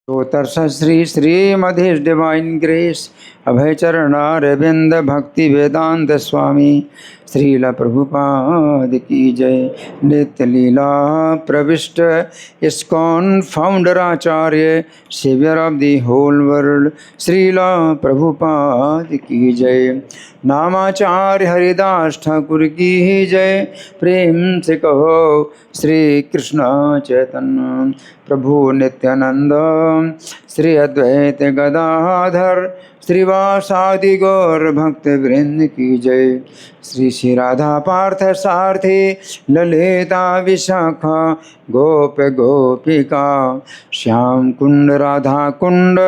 Shri श्रीमधीश divine grace अभय चरणारविंद भक्ति वेदांत स्वामी श्रील प्रभुपाद की जय। नित्य लीला प्रविष्ट इस्कॉन फाउंडर आचार्य saviour of the whole world Srila Prabhupada की जय। नामाचार्य हरिदास ठाकुर की जय। प्रेम से कहो श्री कृष्ण चैतन्य प्रभु नित्यानंद श्री अद्वैत गदाधर श्रीवासादि गौर भक्त वृंद की जय। श्री श्री राधा पार्थ सारथी ललिता विशाखा गोप गोपिका श्याम कुंड राधा कुंड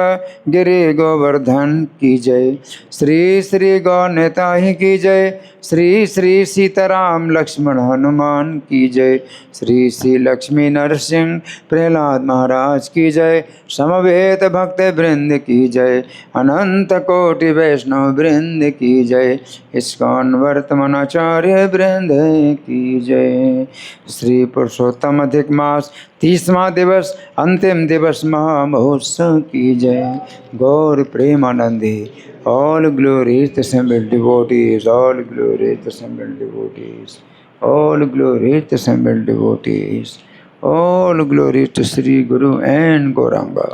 गिरि गोवर्धन की जय। श्री श्री गौनेता ही की जय। श्री श्री सीताराम लक्ष्मण हनुमान की जय। श्री श्री लक्ष्मी नरसिंह प्रहलाद महाराज की जय। समवेत भक्त वृंद की जय। अनंत कोटि वैष्णव वृंद की जय। इस्कॉन वर्तमान आचार्य वृंद की जय। श्री पुरुषोत्तम अधिक मास 30वां दिवस अंतिम दिवस महामहोत्सव की जय। गौर Premanandi all glory to assembled devotees, all glory to assembled devotees, all glory to assembled devotees, all glory to Sri Guru and Gauranga।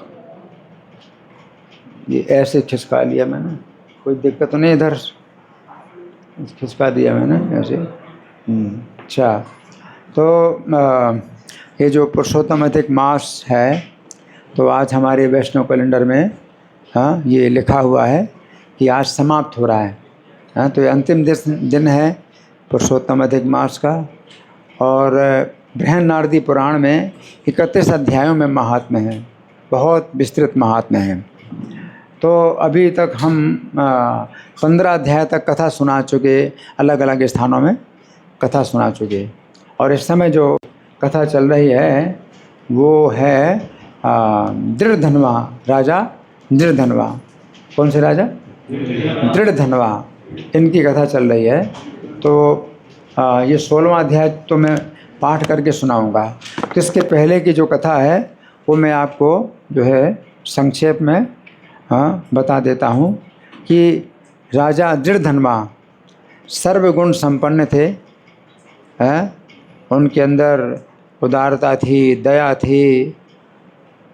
ये ऐसे खिसका लिया मैंने, कोई दिक्कत तो नहीं इधर, खिसका दिया मैंने ऐसे। अच्छा, तो ये जो पुरुषोत्तम अधिक मास है, तो आज हमारे वैष्णव कैलेंडर में ये लिखा हुआ है कि आज समाप्त हो रहा है। तो ये अंतिम दिन है पुरुषोत्तम अधिक मास का। और बृहन नारदी पुराण में 31 अध्यायों में महात्म्य है, बहुत विस्तृत महात्म्य है। तो अभी तक हम 15 अध्याय तक कथा सुना चुके, अलग अलग स्थानों में कथा सुना चुके। और इस समय जो कथा चल रही है वो है दृढ़धनवा, राजा दृढ़धनवा। कौन से राजा? दृढ़धनवा, इनकी कथा चल रही है। तो ये 16वां अध्याय तो मैं पाठ करके सुनाऊंगा। तो इसके पहले की जो कथा है वो मैं आपको जो है संक्षेप में बता देता हूँ कि राजा दृढ़धनवा सर्वगुण संपन्न थे। उनके अंदर उदारता थी, दया थी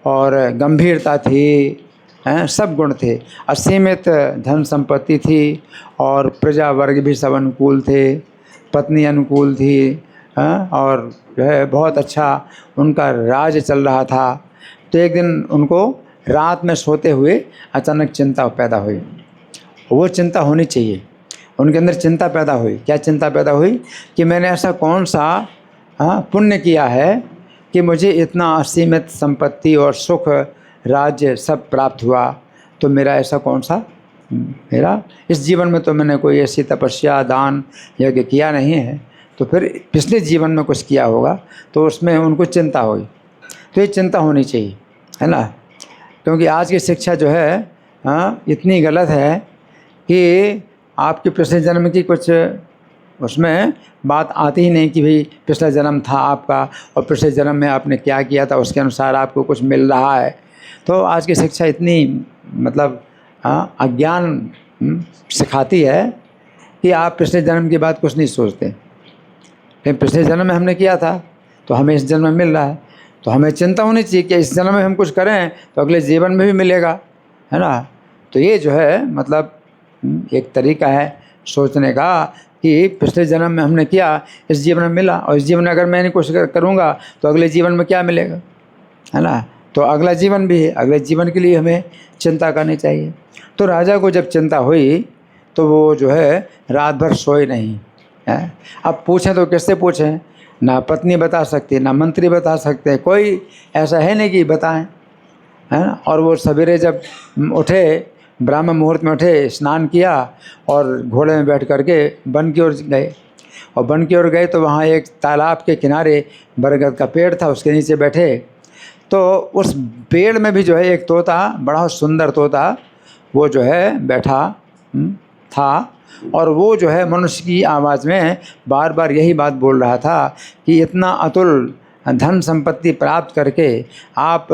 और गंभीरता थी, सब गुण थे। असीमित धन संपत्ति थी और प्रजा वर्ग भी सब अनुकूल थे, पत्नी अनुकूल थी, और जो है बहुत अच्छा उनका राज चल रहा था। तो एक दिन उनको रात में सोते हुए अचानक चिंता पैदा हुई। वो चिंता होनी चाहिए, उनके अंदर चिंता पैदा हुई। क्या चिंता पैदा हुई? कि मैंने ऐसा कौन सा पुण्य किया है कि मुझे इतना असीमित संपत्ति और सुख राज्य सब प्राप्त हुआ। तो मेरा ऐसा कौन सा, मेरा इस जीवन में तो मैंने कोई ऐसी तपस्या दान यज्ञ किया नहीं है, तो फिर पिछले जीवन में कुछ किया होगा। तो उसमें उनको चिंता हुई। तो ये चिंता होनी चाहिए, है ना? क्योंकि आज की शिक्षा जो है इतनी गलत है कि आपके पिछले जन्म की कुछ उसमें बात आती ही नहीं कि भाई पिछला जन्म था आपका और पिछले जन्म में आपने क्या किया था, उसके अनुसार आपको कुछ मिल रहा है। तो आज की शिक्षा इतनी मतलब अज्ञान सिखाती है कि आप पिछले जन्म की बात कुछ नहीं सोचते। लेकिन पिछले जन्म में हमने किया था तो हमें इस जन्म में मिल रहा है। तो हमें चिंता होनी चाहिए कि इस जन्म में हम कुछ करें तो अगले जीवन में भी मिलेगा, है ना? तो ये जो है मतलब एक तरीका है सोचने का कि पिछले जन्म में हमने किया, इस जीवन में मिला, और इस जीवन में अगर मैं नहीं कुछ करूँगा तो अगले जीवन में क्या मिलेगा, है ना? तो अगला जीवन भी है, अगले जीवन के लिए हमें चिंता करनी चाहिए। तो राजा को जब चिंता हुई तो वो जो है रात भर सोए नहीं है। अब पूछें तो किससे पूछें? ना पत्नी बता सकती, ना मंत्री बता सकते, कोई ऐसा है नहीं कि बताएं, है ना? और वो सवेरे जब उठे, ब्राह्मण मुहूर्त में उठे, स्नान किया और घोड़े में बैठ करके वन की ओर गए। और वन की ओर गए तो वहाँ एक तालाब के किनारे बरगद का पेड़ था, उसके नीचे बैठे। तो उस पेड़ में भी जो है एक तोता, बड़ा सुंदर तोता, वो जो है बैठा था। और वो जो है मनुष्य की आवाज़ में बार बार यही बात बोल रहा था कि इतना अतुल धन संपत्ति प्राप्त करके आप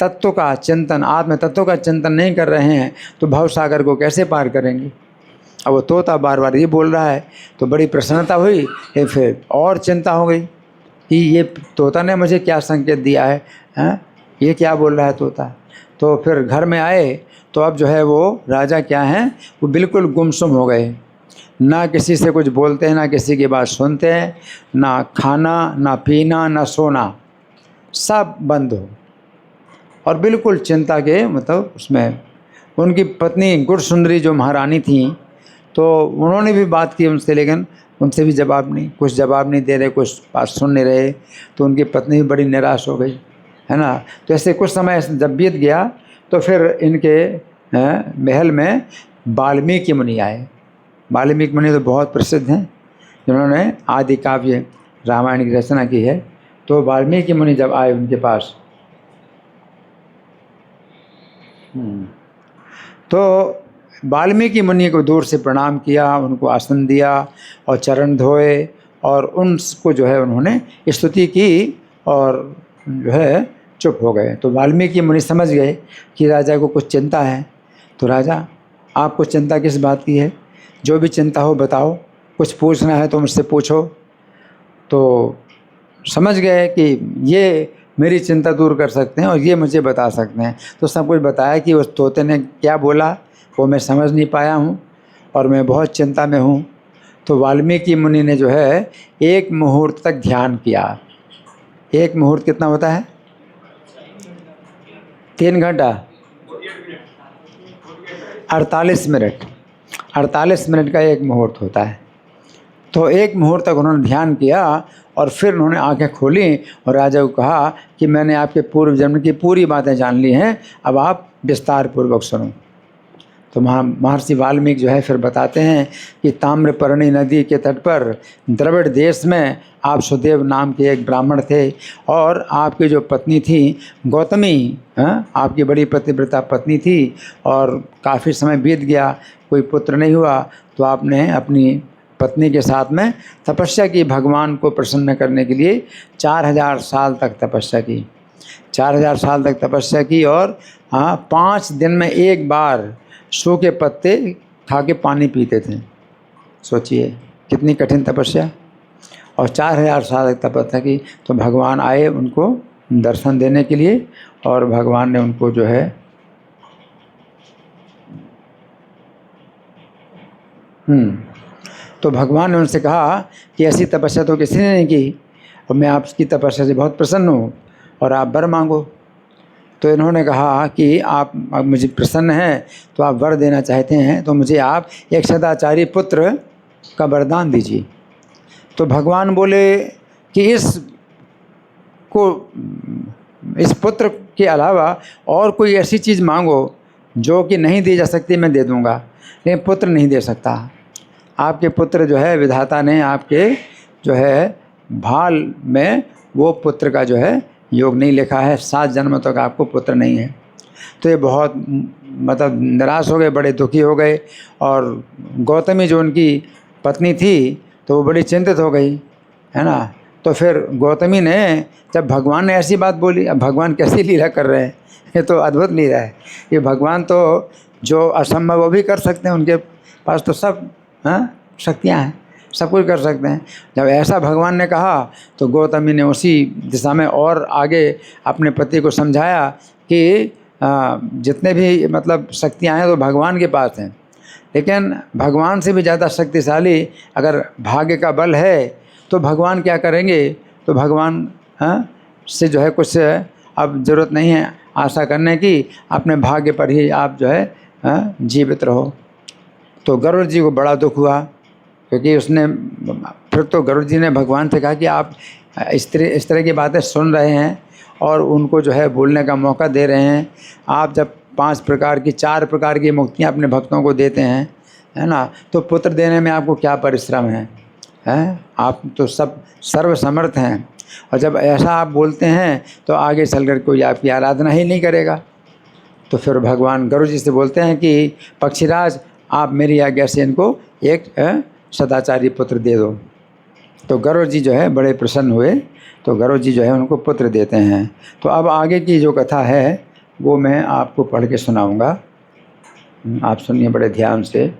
तत्व का चिंतन, आत्म तत्व का चिंतन नहीं कर रहे हैं तो भव सागर को कैसे पार करेंगे। अब वो तोता बार बार ये बोल रहा है तो बड़ी प्रसन्नता हुई, फिर और चिंता हो गई कि ये तोता ने मुझे क्या संकेत दिया है, हैं? ये क्या बोल रहा है तोता। तो फिर घर में आए तो अब जो है वो राजा क्या हैं, वो बिल्कुल गुमसुम हो गए, ना किसी से कुछ बोलते हैं, ना किसी की बात सुनते हैं, ना खाना ना पीना ना सोना, सब बंद हो, और बिल्कुल चिंता के मतलब उसमें। उनकी पत्नी गुरसुंदरी जो महारानी थी, तो उन्होंने भी बात की उनसे, लेकिन उनसे भी जवाब नहीं, कुछ जवाब नहीं दे रहे, कुछ बात सुन नहीं रहे। तो उनकी पत्नी भी बड़ी निराश हो गई, है ना। तो ऐसे कुछ समय जब बीत गया तो फिर इनके महल में वाल्मीकि मुनि आए। वाल्मीकि मुनि तो बहुत प्रसिद्ध हैं, जिन्होंने आदि काव्य रामायण की रचना की है। तो वाल्मीकि मुनि जब आए उनके पास, तो वाल्मीकि मुनि को दूर से प्रणाम किया, उनको आसन दिया और चरण धोए, और उनको जो है उन्होंने स्तुति की और जो है चुप हो गए। तो वाल्मीकि मुनि समझ गए कि राजा को कुछ चिंता है। तो राजा, आपको चिंता किस बात की है, जो भी चिंता हो बताओ, कुछ पूछना है तो मुझसे पूछो। तो समझ गए कि ये मेरी चिंता दूर कर सकते हैं और ये मुझे बता सकते हैं। तो सब कुछ बताया कि उस तोते ने क्या बोला वो मैं समझ नहीं पाया हूँ और मैं बहुत चिंता में हूँ। तो वाल्मीकि मुनि ने जो है 1 मुहूर्त तक ध्यान किया। 1 मुहूर्त कितना होता है? 3 घंटा 48 मिनट, 48 मिनट का 1 मुहूर्त होता है। तो 1 मुहूर्त तक उन्होंने ध्यान किया और फिर उन्होंने आंखें खोली और राजा को कहा कि मैंने आपके पूर्व जन्म की पूरी बातें जान ली हैं, अब आप विस्तार पूर्वक सुनो। तो महर्षि वाल्मीकि जो है फिर बताते हैं कि ताम्रपर्णी नदी के तट पर द्रविड़ देश में आप सुदेव नाम के एक ब्राह्मण थे, और आपकी जो पत्नी थी गौतमी, आपकी बड़ी पतिव्रता पत्नी थी, और काफ़ी समय बीत गया, कोई पुत्र नहीं हुआ। तो आपने अपनी पत्नी के साथ में तपस्या की, भगवान को प्रसन्न करने के लिए 4000 साल तक तपस्या की, 4000 साल तक तपस्या की, और 5 दिन में एक बार सूखे पत्ते खा के पानी पीते थे। सोचिए कितनी कठिन तपस्या, और 4000 साल तक तपस्या की। तो भगवान आए उनको दर्शन देने के लिए, और भगवान ने उनको जो है तो भगवान ने उनसे कहा कि ऐसी तपस्या तो किसी ने नहीं की, और मैं आपकी तपस्या से बहुत प्रसन्न हूँ और आप वर मांगो। तो इन्होंने कहा कि आप मुझे प्रसन्न हैं तो आप वर देना चाहते हैं तो मुझे आप एक सदाचारी पुत्र का वरदान दीजिए। तो भगवान बोले कि इस पुत्र के अलावा और कोई ऐसी चीज़ मांगो जो कि नहीं दी जा सकती, मैं दे दूंगा, लेकिन पुत्र नहीं दे सकता। आपके पुत्र जो है विधाता ने आपके जो है भाल में वो पुत्र का जो है योग नहीं लिखा है, 7 जन्म तक आपको पुत्र नहीं है। तो ये बहुत मतलब निराश हो गए, बड़े दुखी हो गए, और गौतमी जो उनकी पत्नी थी तो वो बड़ी चिंतित हो गई, है ना। तो फिर गौतमी ने, जब भगवान ने ऐसी बात बोली, अब भगवान कैसी लीला कर रहे हैं, ये तो अद्भुत लीला है। ये भगवान तो जो असंभव वो भी कर सकते हैं, उनके पास तो सब शक्तियाँ हैं, सब कुछ कर सकते हैं। जब ऐसा भगवान ने कहा तो गौतमी ने उसी दिशा में और आगे अपने पति को समझाया कि जितने भी मतलब शक्तियाँ हैं तो भगवान के पास हैं, लेकिन भगवान से भी ज़्यादा शक्तिशाली अगर भाग्य का बल है तो भगवान क्या करेंगे। तो भगवान से जो है कुछ अब ज़रूरत नहीं है आशा करने की, अपने भाग्य पर ही आप जो है जीवित रहो। तो गरुड़ जी को बड़ा दुख हुआ, क्योंकि उसने फिर तो गरुड़ जी ने भगवान से कहा कि आप इस तरह की बातें सुन रहे हैं और उनको जो है बोलने का मौका दे रहे हैं। आप जब 4 प्रकार की मुक्तियाँ अपने भक्तों को देते हैं, है ना, तो पुत्र देने में आपको क्या परिश्रम है? आप तो सब सर्वसमर्थ हैं, और जब ऐसा आप बोलते हैं तो आगे चलकर कोई आपकी आराधना ही नहीं करेगा। तो फिर भगवान गरुड़ जी से बोलते हैं कि पक्षीराज, आप मेरी आज्ञा से इनको एक सदाचारी पुत्र दे दो। तो गरुड़ जी जो है बड़े प्रसन्न हुए, तो गरुड़ जी जो है उनको पुत्र देते हैं। तो अब आगे की जो कथा है वो मैं आपको पढ़ के सुनाऊंगा। आप सुनिए बड़े ध्यान से।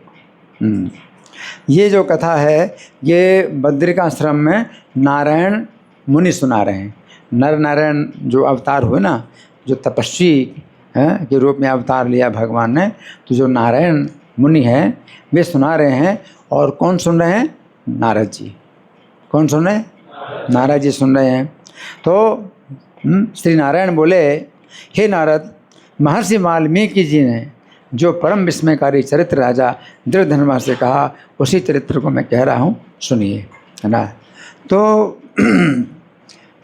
ये जो कथा है ये बद्रिकाश्रम में नारायण मुनि सुना रहे हैं। नर नारायण जो अवतार हुए ना, जो तपस्वी हैं के रूप में अवतार लिया भगवान ने, तो जो नारायण मुनि हैं वे सुना रहे हैं। और कौन सुन रहे हैं? नारद जी। कौन सुन रहे हैं? नारद जी सुन रहे हैं। तो श्री नारायण बोले, हे नारद, महर्षि वाल्मीकि जी ने जो परम विस्मयकारी चरित्र राजा दृढ़धनुमा से कहा, उसी चरित्र को मैं कह रहा हूँ, सुनिए, है ना। तो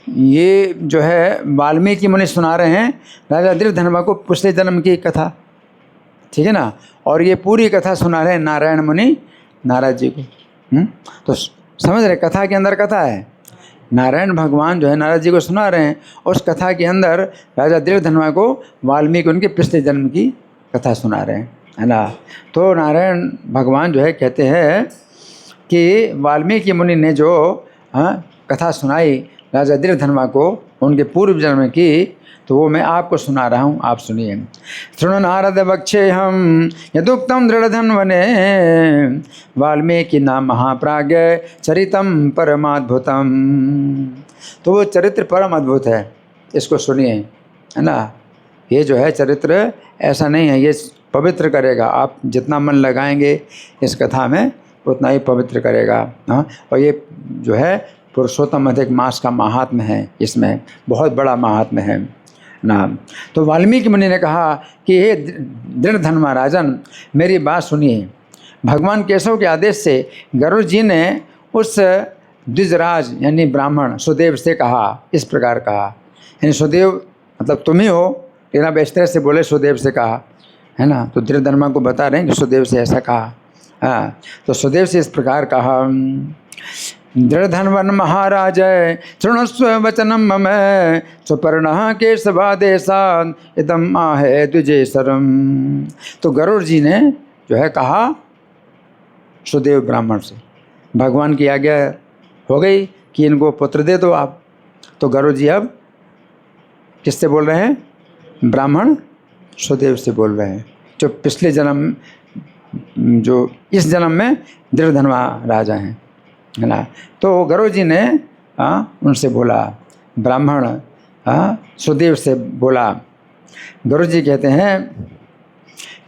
ये जो है वाल्मीकि मुनि सुना रहे हैं राजा दृढ़धनुमा को पिछले जन्म की कथा, ठीक है ना। और ये पूरी कथा सुना रहे हैं नारायण मुनि नारद जी को। तो समझ रहे, कथा के अंदर कथा है। नारायण भगवान जो है नारद जी को सुना रहे हैं, और उस कथा के अंदर राजा दृढ़धनुमा को वाल्मीकि उनके पिछले जन्म की कथा सुना रहे हैं, है ना। तो नारायण भगवान जो है कहते हैं कि वाल्मीकि मुनि ने जो कथा सुनाई राजा दृढ़धनुमा को उनके पूर्व जन्म की, तो वो मैं आपको सुना रहा हूँ, आप सुनिए। शृणु नारद वक्षे हम यदुक्तम दृढ़धन्वने वाल्मीकि नाम महाप्राज्ञ चरितम परमाद्भुतम। तो वो चरित्र परम अद्भुत है, इसको सुनिए, है ना। ये जो है चरित्र ऐसा नहीं है, ये पवित्र करेगा। आप जितना मन लगाएंगे इस कथा में उतना ही पवित्र करेगा। हाँ, और ये जो है पुरुषोत्तम अधिक मास का महात्म्य है, इसमें बहुत बड़ा महात्म्य है ना। तो वाल्मीकि मुनि ने कहा कि हे दृढ़धनुमा राजन, मेरी बात सुनिए। भगवान केशव के आदेश से गरुड़ जी ने उस द्विजराज यानी ब्राह्मण सुदेव से कहा, इस प्रकार कहा, यानी सुदेव मतलब तुम ही हो, तेरा बेस्तर से बोले सुदेव से कहा, है ना। तो दृढ़धनुमा को बता रहे हैं कि सुदेव से ऐसा कहा। हाँ, तो सुदेव से इस प्रकार कहा, दृढ़धन्वन महाराज शृणुस्व वचनम मम सुपर्णः केशवादेशात् इदम् आहे द्विजेशरम। तो गरुड़ जी ने जो है कहा सुदेव ब्राह्मण से, भगवान की आज्ञा हो गई कि इनको पुत्र दे दो आप। तो गरुड़ जी अब किससे बोल रहे हैं? ब्राह्मण सुदेव से बोल रहे हैं, जो पिछले जन्म जो इस जन्म में दृढ़धनुमा राजा हैं, है ना। तो गरुड़ जी ने उनसे बोला, ब्राह्मण सुदेव से बोला। गरुड़ जी कहते हैं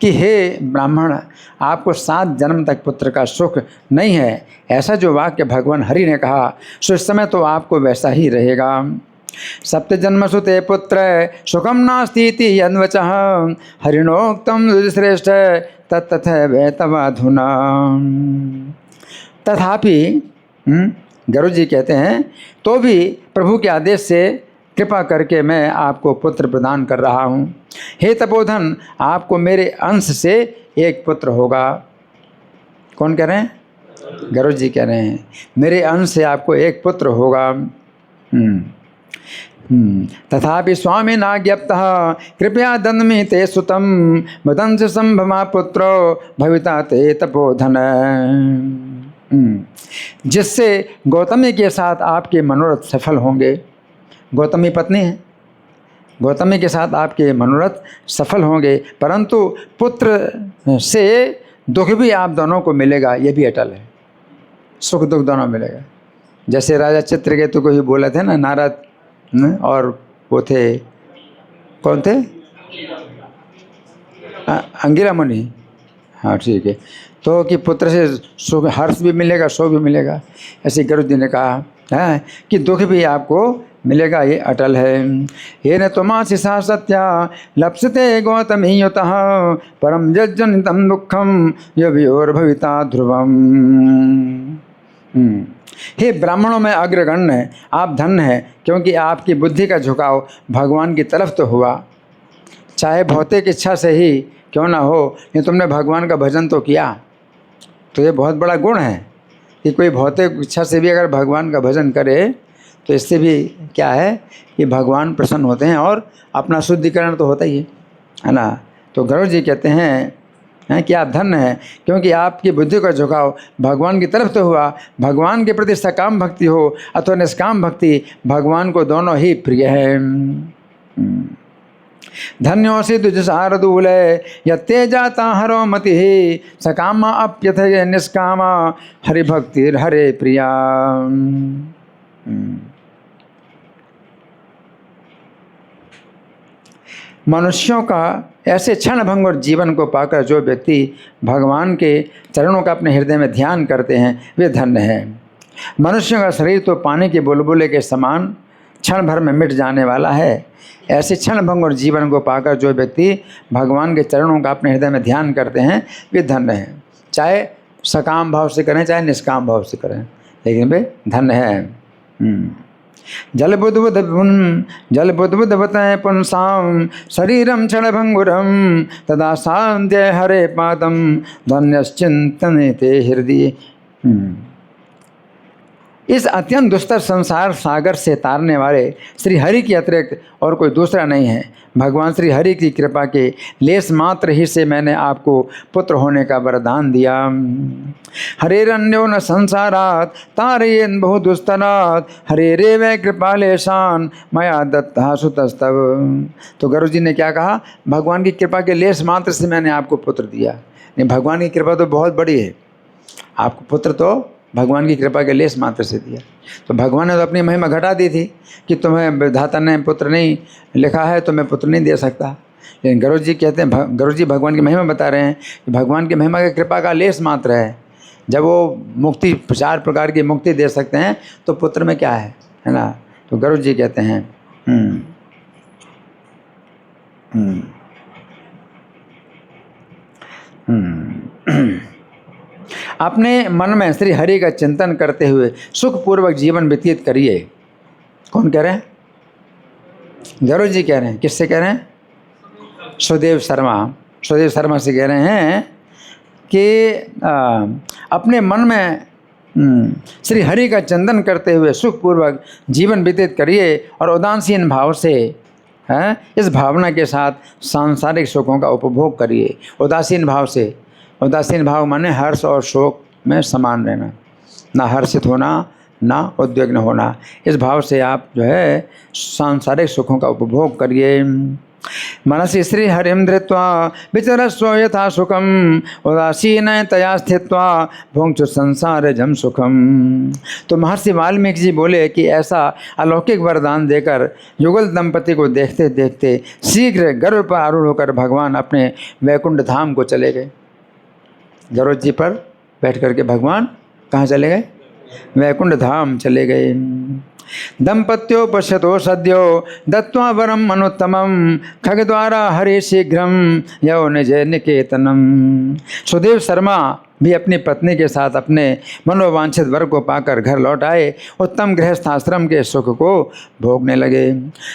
कि हे ब्राह्मण, आपको 7 जन्म तक पुत्र का सुख नहीं है, ऐसा जो वाक्य भगवान हरि ने कहा, सो इस समय तो आपको वैसा ही रहेगा। सप्त जन्म सुते पुत्र सुखम नास्तीति यन्वचः हरिणोक्तम श्रेष्ठ तत्तथैवेतवाधुना। तथापि गरुड़ जी कहते हैं, तो भी प्रभु के आदेश से कृपा करके मैं आपको पुत्र प्रदान कर रहा हूँ। हे तपोधन, आपको मेरे अंश से एक पुत्र होगा। कौन कह रहे हैं? गरुड़ जी कह रहे हैं, मेरे अंश से आपको एक पुत्र होगा। तथापि स्वामी नाज्ञप्तः कृपया दन्मि ते सुतं वदंस संभमा पुत्रो भविता ते तपोधन। जिससे गौतमी के साथ आपके मनोरथ सफल होंगे। गौतमी पत्नी है, गौतमी के साथ आपके मनोरथ सफल होंगे, परंतु पुत्र से दुख भी आप दोनों को मिलेगा, ये भी अटल है। सुख दुख दोनों मिलेगा। जैसे राजा चित्रकेतु को ही बोले थे ना नारद, और वो थे, कौन थे? अंगिरा मुनि। हाँ ठीक है। तो कि पुत्र से सुख हर्ष भी मिलेगा, सुख भी मिलेगा। ऐसे गरुड़ जी ने कहा है कि दुख भी आपको मिलेगा, ये अटल है। ये न त्वमासि सा सत्या लप्स्यते गौतमी युतः परम जज्जनितं दुःखं यवियोर्भविता ध्रुवम्। हे ब्राह्मणों में अग्रगण्य है, आप धन्य हैं, क्योंकि आपकी बुद्धि का झुकाव भगवान की तरफ तो हुआ, चाहे भौतिक इच्छा से ही क्यों ना हो, ये तुमने भगवान का भजन तो किया। तो ये बहुत बड़ा गुण है कि कोई भौतिक इच्छा से भी अगर भगवान का भजन करे तो इससे भी क्या है कि भगवान प्रसन्न होते हैं और अपना शुद्धिकरण तो होता ही है ना। तो गरुड़ जी कहते हैं कि आप धन्य हैं, क्योंकि आपकी बुद्धि का झुकाव भगवान की तरफ तो हुआ। भगवान के प्रति सकाम भक्ति हो अथवा निष्काम भक्ति, भगवान को दोनों ही प्रिय है। धन्योऽसि तुझ शार्दूल यत्ते जाता हरो मति सकामा अप्यथ निष्कामा हरिभक्तिर हरे प्रिया। मनुष्यों का ऐसे क्षण भंगुर जीवन को पाकर जो व्यक्ति भगवान के चरणों का अपने हृदय में ध्यान करते हैं वे धन्य हैं। मनुष्यों का शरीर तो पानी के बुलबुले के समान क्षण भर में मिट जाने वाला है। ऐसे क्षण भंगुर जीवन को पाकर जो व्यक्ति भगवान के चरणों का अपने हृदय में ध्यान करते हैं वे धन्य हैं। चाहे सकाम भाव से करें चाहे निष्काम भाव से करें, लेकिन वे धन्य हैं। जल बुद्ध बताए पुंसाम शरीरम क्षण भंगुरम तदा शांत्य हरे पादम धन्यश्चिंतने ते हृदय। इस अत्यंत दुस्तर संसार सागर से तारने वाले श्री हरि के अतिरिक्त और कोई दूसरा नहीं है। भगवान श्री हरि की कृपा के लेस मात्र ही से मैंने आपको पुत्र होने का वरदान दिया। हरेरन्यो न संसारात तारयेन बहु दुस्तरात हरे रे वै कृपालेशान मया दत्ता सुतस्तव। तो गुरु जी ने क्या कहा, भगवान की कृपा के लेस मात्र से मैंने आपको पुत्र दिया। नहीं, भगवान की कृपा तो बहुत बड़ी है, आपको पुत्र तो भगवान की कृपा के लेस मात्र से दिया। तो भगवान ने तो अपनी महिमा घटा दी थी कि तुम्हें विधाता ने पुत्र नहीं लिखा है तो मैं पुत्र नहीं दे सकता। लेकिन गुरु जी कहते हैं, गुरु जी भगवान की महिमा बता रहे हैं कि भगवान की महिमा की कृपा का लेस मात्र है। जब वो मुक्ति 4 प्रकार की मुक्ति दे सकते हैं तो पुत्र में क्या है ना। तो गुरु जी कहते हैं अपने मन में श्री हरि का चिंतन करते हुए सुखपूर्वक जीवन व्यतीत करिए। कौन कह रहे हैं? गुरु जी कह रहे हैं। किससे कह रहे हैं? सुदेव शर्मा। सुदेव शर्मा से कह रहे हैं कि अपने मन में श्री हरि का चिंतन करते हुए सुखपूर्वक जीवन व्यतीत करिए और उदासीन भाव से इस भावना के साथ सांसारिक सुखों का उपभोग करिए। उदासीन भाव से, उदासीन भाव माने हर्ष और शोक में समान रहना, ना हर्षित होना ना उद्विग्न होना। इस भाव से आप जो है सांसारिक सुखों का उपभोग करिए। मनसि श्री हरिम धृत्वा विचरस्व यथा सुखम उदासीन तया स्थित्वा भुंक्ष संसार जम सुखम। तो महर्षि वाल्मीकि जी बोले कि ऐसा अलौकिक वरदान देकर युगल दंपति को देखते देखते शीघ्र गर्भ पर आरूढ़ होकर भगवान अपने वैकुंठ धाम को चले गए। गरुड़ जी पर बैठ करके भगवान कहाँ चले गए? वैकुंठ धाम चले गए। दंपत्यो पश्यतो सद्यो दत्त्वा वरम मनोत्तमम खगद्वारा हरे शीघ्रम यो निज निकेतनम। सुदेव शर्मा भी अपनी पत्नी के साथ अपने मनोवांछित वर को पाकर घर लौट आए। उत्तम गृहस्थाश्रम के सुख को भोगने लगे।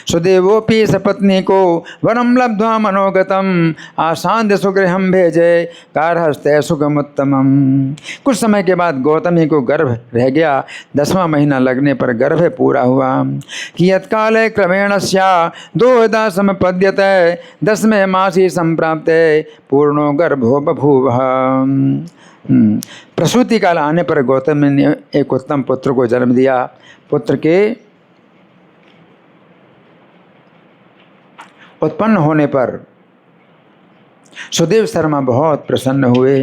सुदेवोपि सपत्नी को वरम लब्ध्वा मनोगतम आसान्य सुगृहम भेजे कारहस्ते सुखमुत्तमम। कुछ समय के बाद गौतमी को गर्भ रह गया। 10वां महीना लगने पर गर्भ पूरा हुआ। कियत्काले क्रमेण स्या दोहदा समपद्यते 10वें मासी संप्राप्ते पूर्णो गर्भो बभूव। प्रसूति काल आने पर गौतम ने एक उत्तम पुत्र को जन्म दिया। पुत्र के उत्पन्न होने पर सुदेव शर्मा बहुत प्रसन्न हुए।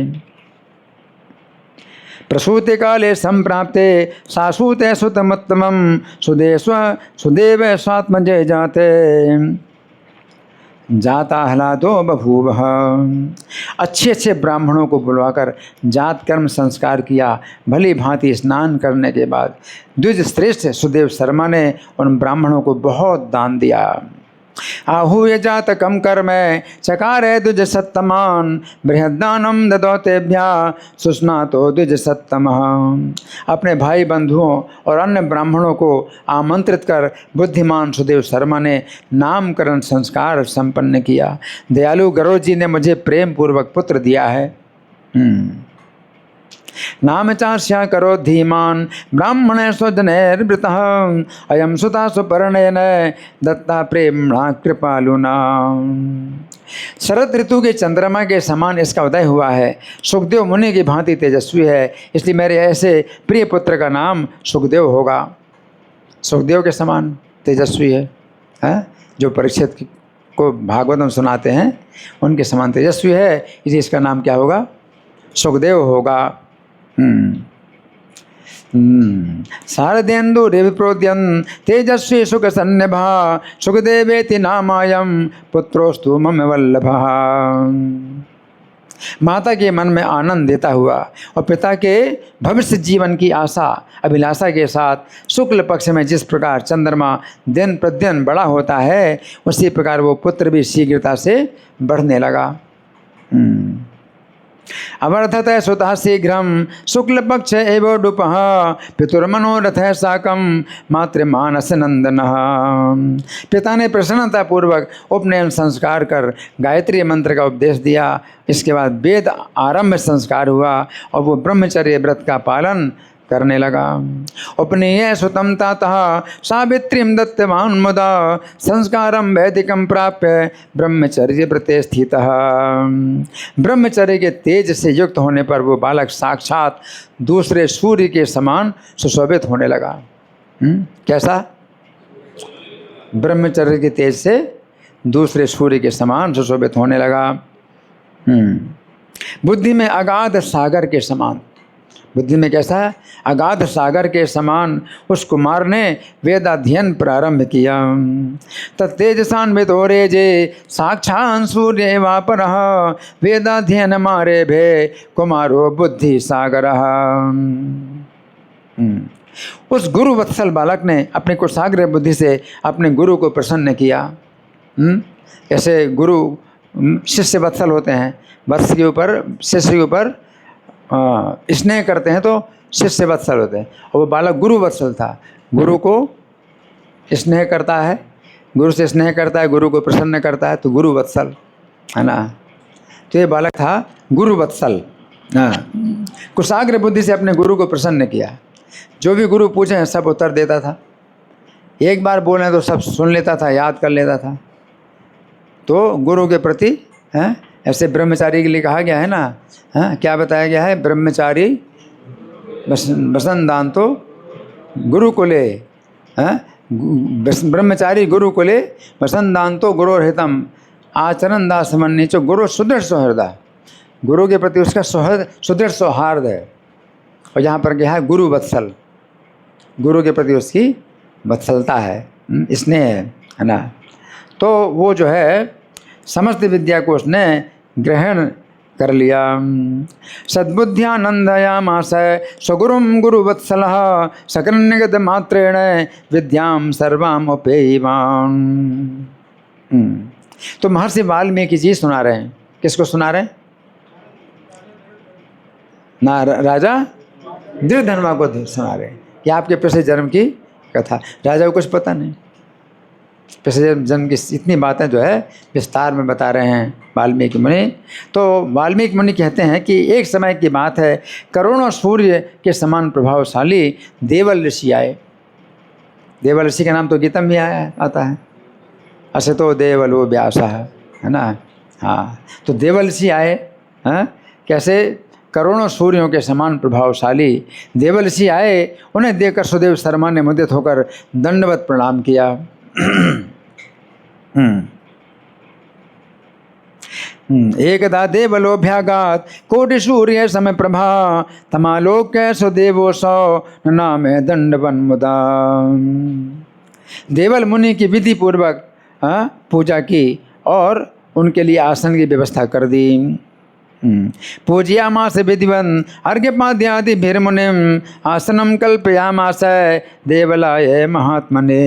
प्रसूति काले संप्राप्ते सासूते सुतमुत्तमं सुदेव स्वात्मजे जाते जाता हलादो बभूव। अच्छे अच्छे ब्राह्मणों को बुलवाकर जात कर्म संस्कार किया। भली भांति स्नान करने के बाद द्विज श्रेष्ठ सुदेव शर्मा ने उन ब्राह्मणों को बहुत दान दिया। आहूय जात कम कर्म चकार द्विज सत्तमान बृहदानम ददौतेभ्या सुस्नातो द्विज सत्तम। अपने भाई बंधुओं और अन्य ब्राह्मणों को आमंत्रित कर बुद्धिमान सुदेव शर्मा ने नामकरण संस्कार संपन्न किया। दयालु गरुड़ जी ने मुझे प्रेम पूर्वक पुत्र दिया है। नाम चास्या करो धीमान ब्राह्मण स्वजनैर्वृतः अयम सुता सुपर्णेन दत्ता प्रेम्णा कृपालुना। शरद ऋतु के चंद्रमा के समान इसका उदय हुआ है। सुखदेव मुनि की भांति तेजस्वी है, इसलिए मेरे ऐसे प्रिय पुत्र का नाम सुखदेव होगा। सुखदेव के समान तेजस्वी है, जो परीक्षित को भागवतम सुनाते हैं उनके समान तेजस्वी है, इसलिए इसका नाम क्या होगा? सुखदेव होगा। शारदेन्दु रेविप्रोद्यन तेजस्वी सुख सन्निभा सुखदेवेति नामायम पुत्रोस्तु मम वल्लभः। माता के मन में आनंद देता हुआ और पिता के भविष्य जीवन की आशा अभिलाषा के साथ शुक्ल पक्ष में जिस प्रकार चंद्रमा दिन प्रतिदिन बड़ा होता है, उसी प्रकार वो पुत्र भी शीघ्रता से बढ़ने लगा। अवर्धत सुतः शीघ्रम शुक्ल पक्ष एवं डुपः पितुर्मनोरथ साकम मातृमानस नंदनः। पिता ने प्रसन्नता पूर्वक उपनयन संस्कार कर गायत्री मंत्र का उपदेश दिया। इसके बाद वेद आरंभ संस्कार हुआ और वो ब्रह्मचर्य व्रत का पालन करने लगा। उपनीय सुतम तातः सावित्रीं दत्तवान् मुदा संस्कारं वैदिकं प्राप्य ब्रह्मचर्य व्रते स्थितः। ब्रह्मचर्य के तेज से युक्त होने पर वो बालक साक्षात दूसरे सूर्य के समान सुशोभित होने लगा। कैसा? ब्रह्मचर्य के तेज से दूसरे सूर्य के समान सुशोभित होने लगा। बुद्धि में अगाध सागर के समान, बुद्धि में कैसा है? अगाध सागर के समान उस कुमार ने वेदाध्ययन प्रारंभ किया। तत्तेजसान्वितो रेजे साक्षात् सूर्य वापरः वेदाध्ययन मारे भे कुमारो बुद्धि सागरः। उस गुरु वत्सल बालक ने अपने कुशाग्र बुद्धि से अपने गुरु को प्रसन्न किया। ऐसे गुरु शिष्य वत्सल होते हैं, वत्स के ऊपर शिष्य के ऊपर स्नेह करते हैं तो शिष्य वत्सल होते हैं, और वो बालक गुरु वत्सल था। गुरु को स्नेह करता है, गुरु से स्नेह करता है, गुरु को प्रसन्न करता है, तो गुरु वत्सल है ना। तो ये बालक था गुरु वत्सल। कुशाग्र बुद्धि से अपने गुरु को प्रसन्न किया। जो भी गुरु पूछे सब उत्तर देता था, एक बार बोले तो सब सुन लेता था, याद कर लेता था। तो गुरु के प्रति ऐसे ब्रह्मचारी के लिए कहा गया है ना, क्या बताया गया है? ब्रह्मचारी वसंदांतो गुरुकुले, ब्रह्मचारी गुरुकुले वसंदांतो गुरोहितम आचरण दासमन्नीचो गुरु सुदृढ़ सौहृदा। गुरु के प्रति उसका सुदृढ़ सौहार्द है। और यहाँ पर क्या है? गुरु वत्सल, गुरु के प्रति उसकी वत्सलता है, स्नेह है ना। तो वो जो है समस्त विद्या को उसने ग्रहण कर लिया। सद्बुद्ध्यानंदयामास स्वगुरुम गुरुवत्सलः सकन्निगत मात्रेण विद्याम सर्वाम उपेयिवान्। तो महर्षि वाल्मीकि जी सुना रहे हैं। किसको सुना रहे हैं? ना राजा दृढ़धर्मा को सुना रहे हैं कि आपके पिछले जन्म की कथा। राजा को कुछ पता नहीं, पिछले जन्म की इतनी बातें जो है विस्तार में बता रहे हैं वाल्मीकि मुनि। तो वाल्मीकि मुनि कहते हैं कि एक समय की बात है, करोड़ों सूर्य के समान प्रभावशाली देवल ऋषि आए। देवल ऋषि का नाम तो गीता में आता है, असतो देवलो व्यासः, है ना। हाँ, तो देवल ऋषि आए। कैसे? करोड़ों सूर्यों के समान प्रभावशाली देवल ऋषि आए। उन्हें देखकर सुदेव शर्मा ने मुदित होकर दंडवत प्रणाम किया। एकदा देवलोभ्यागात कोटि सूर्य समय प्रभा तमालोक्य सुदेवो सौ नामे दंडवन मुदा। देवल मुनि की विधि पूर्वक पूजा की और उनके लिए आसन की व्यवस्था कर दी। पूजयामास विधिवन् अर्घ्यपाद्यादि भिर्मुनिम् आसनम कल्पयामास देवलाय महात्मने।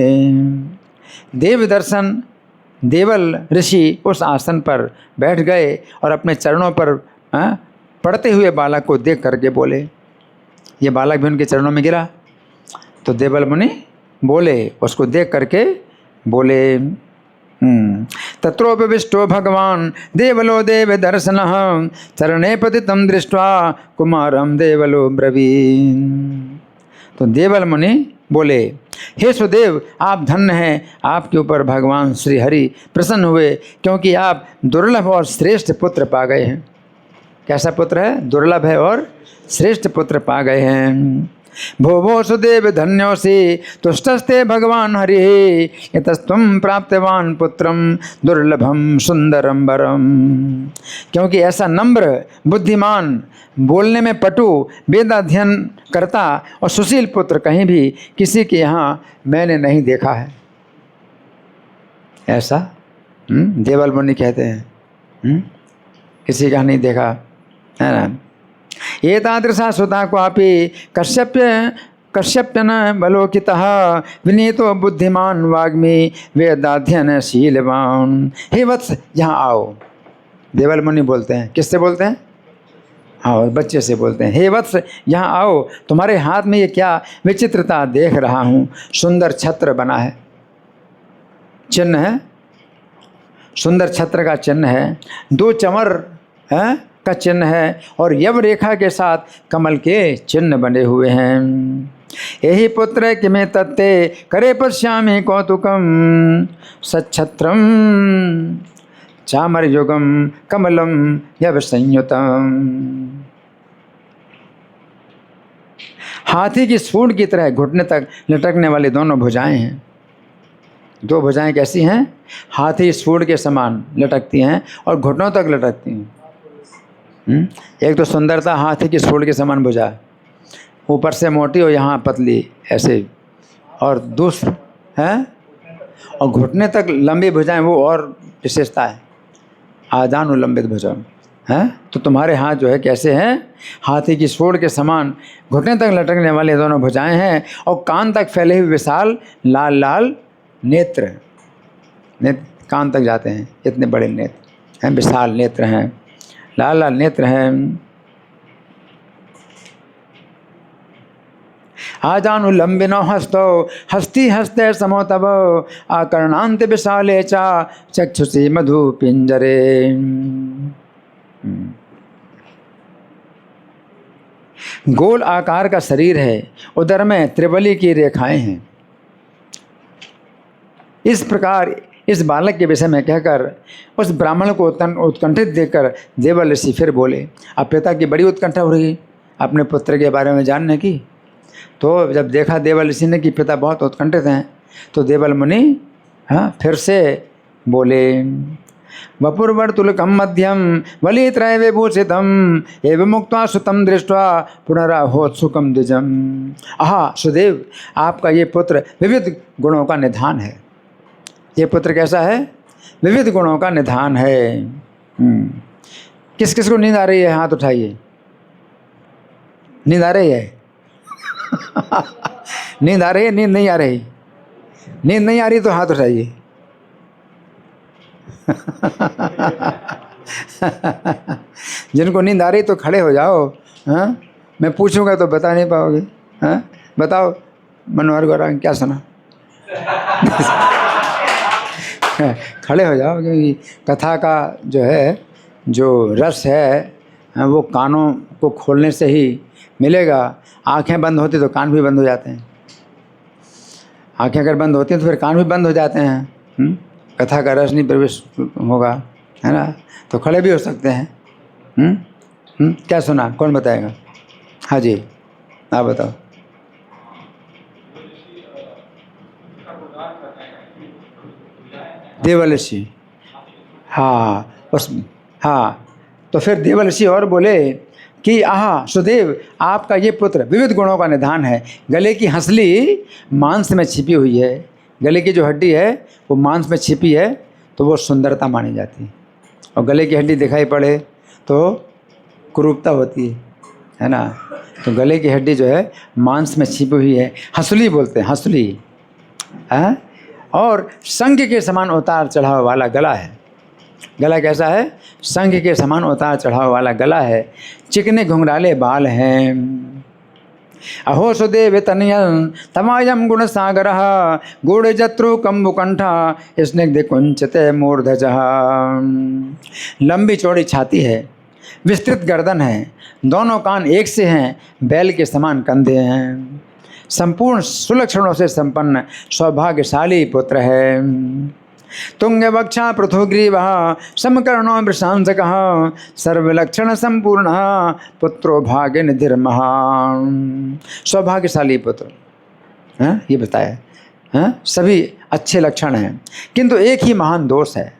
देव दर्शन देवल ऋषि उस आसन पर बैठ गए और अपने चरणों पर पड़ते हुए बालक को देख करके बोले। ये बालक भी उनके चरणों में गिरा तो देवल मुनि बोले, उसको देख करके बोले। तत्रोपविष्टो भगवान देवलो देव दर्शनः चरणे पतितं दृष्ट्वा कुमारं देवलो ब्रवीन्। तो देवल मुनि बोले, हे सुदेव, आप धन्य हैं, आपके ऊपर भगवान श्री हरि प्रसन्न हुए, क्योंकि आप दुर्लभ और श्रेष्ठ पुत्र पा गए हैं। कैसा पुत्र है? दुर्लभ है और श्रेष्ठ पुत्र पा गए हैं। भो भो सुदेव धन्योऽसि तुष्टस्ते भगवान हरि यतस्त्वं प्राप्तवान पुत्रम दुर्लभम सुंदरम वरम। क्योंकि ऐसा नम्र, बुद्धिमान, बोलने में पटु, वेदाध्ययन करता और सुशील पुत्र कहीं भी किसी के यहाँ मैंने नहीं देखा है। ऐसा देवल मुनि कहते हैं, किसी का नहीं देखा है ना। ये तादृशा सुता क्वापि कश्यप्य न बलोकितः विनीतो बुद्धिमान वाग्मी वेदाध्ययन शीलवान। हे वत्स यहाँ आओ, देवल मुनि बोलते हैं। किससे बोलते हैं? हाँ, बच्चे से बोलते हैं। हे वत्स यहाँ आओ, तुम्हारे हाथ में ये क्या विचित्रता देख रहा हूँ। सुंदर छत्र बना है, चिन्ह है, सुंदर छत्र का चिन्ह है, 2 चमर है का चिन्ह है और यव रेखा के साथ कमल के चिन्ह बने हुए हैं। यही पुत्र कि मैं तत्ते करे पश्यामि कौतुकम सच्छत्रम चामर युगम कमलम यव संयुतम। हाथी की सूंड की तरह घुटने तक लटकने वाली दोनों भुजाएं हैं। 2 भुजाएं कैसी हैं? हाथी सूंड के समान लटकती हैं और घुटनों तक लटकती हैं। एक तो सुंदरता हाथी की सूंड के समान भुजा, ऊपर से मोटी और यहाँ पतली ऐसे, और दूसरा है और घुटने तक लंबी भुजाएं, वो और विशेषता है, आदानुलंबित भुजा है। तो तुम्हारे हाथ जो है कैसे हैं? हाथी की सूंड के समान घुटने तक लटकने वाले दोनों भुजाएं हैं और कान तक फैले हुए विशाल लाल लाल नेत्र कान तक जाते हैं, इतने बड़े नेत्र हैं, विशाल नेत्र हैं, लाल लाल नेत्र हैं। आजानुलंबिनो हस्तो हस्ति हस्ते समो तव आकर्णांत विशाले चा चक्षुषी मधु पिंजरे। गोल आकार का शरीर है, उदर में त्रिबली की रेखाएं हैं। इस प्रकार इस बालक के विषय में कहकर उस ब्राह्मण को उत्कंठित देखकर देवल ऋषि फिर बोले। अब पिता की बड़ी उत्कंठा हो रही अपने पुत्र के बारे में जानने की। तो जब देखा देवल ऋषि ने कि पिता बहुत उत्कंठित हैं, तो देवल मुनि फिर से बोले। वपुर्वर्तुलकं मध्यम वलित्रय विभूषितम एवं मुक्त्वा सुतम दृष्ट्वा पुनराहोत्सुकम द्विजम। आहा सुदेव, आपका ये पुत्र विविध गुणों का निधान है। ये पुत्र कैसा है? विविध गुणों का निधान है। किस किस को नींद आ रही है? हाथ उठाइए। नींद आ रही है? नींद आ रही है? नींद नहीं आ रही? नींद नहीं आ रही तो हाथ उठाइए। जिनको नींद आ रही तो खड़े हो जाओ। हाँ, मैं पूछूंगा तो बता नहीं पाओगे। हाँ, बताओ मनोहर गौरंग क्या सुना? खड़े हो जाओ, क्योंकि कथा का जो है, जो रस है, वो कानों को खोलने से ही मिलेगा। आंखें बंद होती तो कान भी बंद हो जाते हैं। आंखें अगर बंद होती हैं तो फिर कान भी बंद हो जाते हैं। कथा का रस नहीं प्रवेश होगा, है ना। तो खड़े भी हो सकते हैं। क्या सुना? कौन बताएगा? हाँ जी, आप बताओ। देवल ऋषि, हाँ बस, हाँ। तो फिर देवल ऋषि और बोले कि आहा सुदेव, आपका ये पुत्र विविध गुणों का निधान है। गले की हंसली मांस में छिपी हुई है। गले की जो हड्डी है वो मांस में छिपी है, तो वो सुंदरता मानी जाती है। और गले की हड्डी दिखाई पड़े तो कुरूपता होती है ना। तो गले की हड्डी जो है मांस में छिपी हुई है, हंसली बोलते हैं, हंसली है। और शंख के समान उतार चढ़ाव वाला गला है। गला कैसा है? शंख के समान उतार चढ़ाव वाला गला है। चिकने घुंघराले बाल हैं। अहो सुदेव तनयन तमायम गुण सागर गुड़ जत्रु कंबुकंठा स्निग्ध कुंचते मूर्धज। लंबी चौड़ी छाती है, विस्तृत गर्दन है, दोनों कान एक से हैं, बैल के समान कंधे हैं। संपूर्ण सुलक्षणों से संपन्न सौभाग्यशाली पुत्र है। तुंगवक्षा पृथुग्रीवः समकर्णो वृषांसकः सर्वलक्षण संपूर्ण पुत्रो भाग्य निधिर्महान्। सौभाग्यशाली पुत्र, ये बताया। सभी अच्छे लक्षण हैं, किंतु एक ही महान दोष है।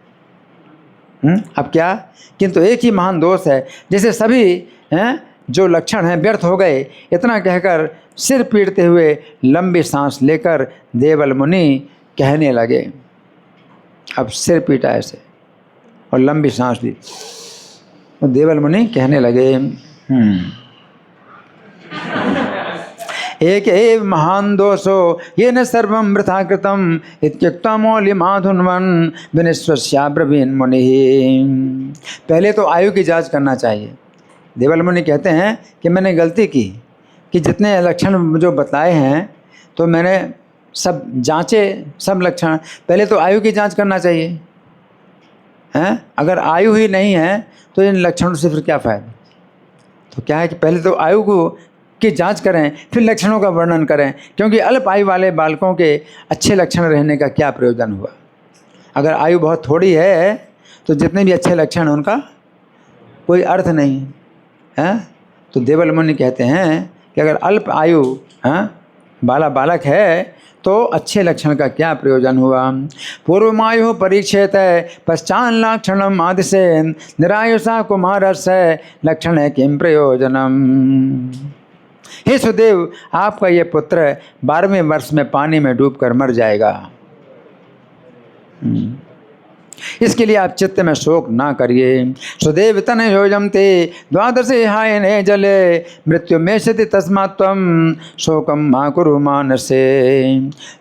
अब क्या? किंतु एक ही महान दोष है। जैसे सभी जो लक्षण हैं व्यर्थ हो गए, इतना कहकर सिर पीटते हुए लंबी सांस लेकर देवल मुनि कहने लगे। अब सिर पीटा ऐसे और लंबी सांस ली, और देवल मुनि कहने लगे, एक एव महान दोषो ये न सर्वं वृथा कृतम इत्युक्ता मौलिमाधुन्वन् विनिश्वस्या ब्रवीण मुनि। पहले तो आयु की जांच करना चाहिए। देवल मुनि कहते हैं कि मैंने गलती की कि जितने लक्षण जो बताए हैं तो मैंने सब जांचे, सब लक्षण। पहले तो आयु की जांच करना चाहिए, हैं? अगर आयु ही नहीं है तो इन लक्षणों से फिर क्या फ़ायदा? तो क्या है कि पहले तो आयु को की जांच करें, फिर लक्षणों का वर्णन करें, क्योंकि अल्प आयु वाले बालकों के अच्छे लक्षण रहने का क्या प्रयोजन हुआ? अगर आयु बहुत थोड़ी है तो जितने भी अच्छे लक्षण हैं उनका कोई अर्थ नहीं है। तो देवल मुनि कहते हैं कि अगर अल्प आयु वाला बालक है तो अच्छे लक्षण का क्या प्रयोजन हुआ? पूर्वमायु परीक्षेत पश्चान लक्षणम आदिशे निरायुषा कुमारस्य लक्षण है किम प्रयोजनम। हे सुदेव, आपका ये पुत्र 12वें वर्ष में पानी में डूबकर मर जाएगा। इसके लिए आप चित्त में शोक ना करिए। सुदेव तनयोजम ते द्वादशे हायने जले मृत्यु में सति तस्मात् त्वं शोकम मा कुरु मानसे।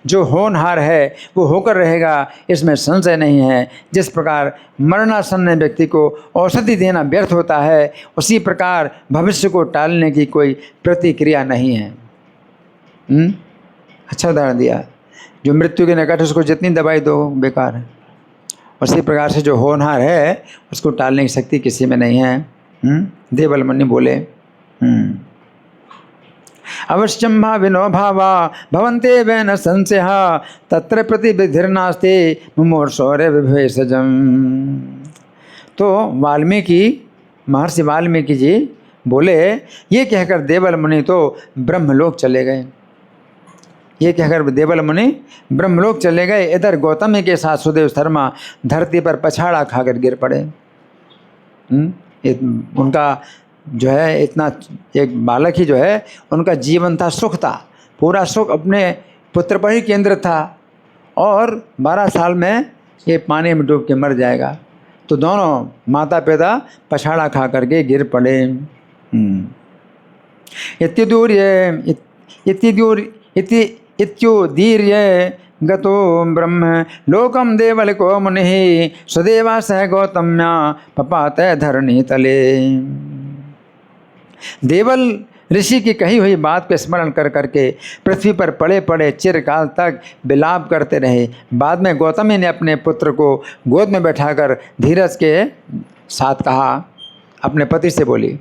जो होनहार है वो होकर रहेगा, इसमें संशय नहीं है। जिस प्रकार मरणासन्न व्यक्ति को औषधि देना व्यर्थ होता है, उसी प्रकार भविष्य को टालने की कोई प्रतिक्रिया नहीं है। अच्छा उदाहरण दिया। जो मृत्यु के निकट उसको जितनी दवाई दो बेकार है, उसी प्रकार से जो होनहार है उसको टालने की शक्ति किसी में नहीं है। देवल मुनि बोले, अवश्यम भाविनो भावा भवन्ते वेन संशयः तत्र प्रतिविधिर्नास्ति मुमूर्षोरे विभेषजम्। तो महर्षि वाल्मीकि जी बोले, ये कहकर देवल मुनि तो ब्रह्मलोक चले गए। ये कहकर देवल मुनि ब्रह्मलोक चले गए। इधर गौतमी के साथ सुदेव शर्मा धरती पर पछाड़ा खाकर गिर पड़े। उनका जो है इतना एक बालक ही जो है उनका जीवन था, सुख था, पूरा सुख अपने पुत्र पर ही केंद्रित था, और 12 साल में ये पानी में डूब के मर जाएगा। तो दोनों माता पिता पछाड़ा खा करके गिर पड़े। इत्युदीर्य गतो ब्रह्म लोकम देवलिको मुनिः सुदेवा सह गौतम्या पपात धरणी तले। देवल ऋषि की कही हुई बात को स्मरण कर करके पृथ्वी पर पड़े पड़े चिरकाल तक विलाप करते रहे। बाद में गौतमी ने अपने पुत्र को गोद में बैठाकर धीरज के साथ कहा, अपने पति से बोली,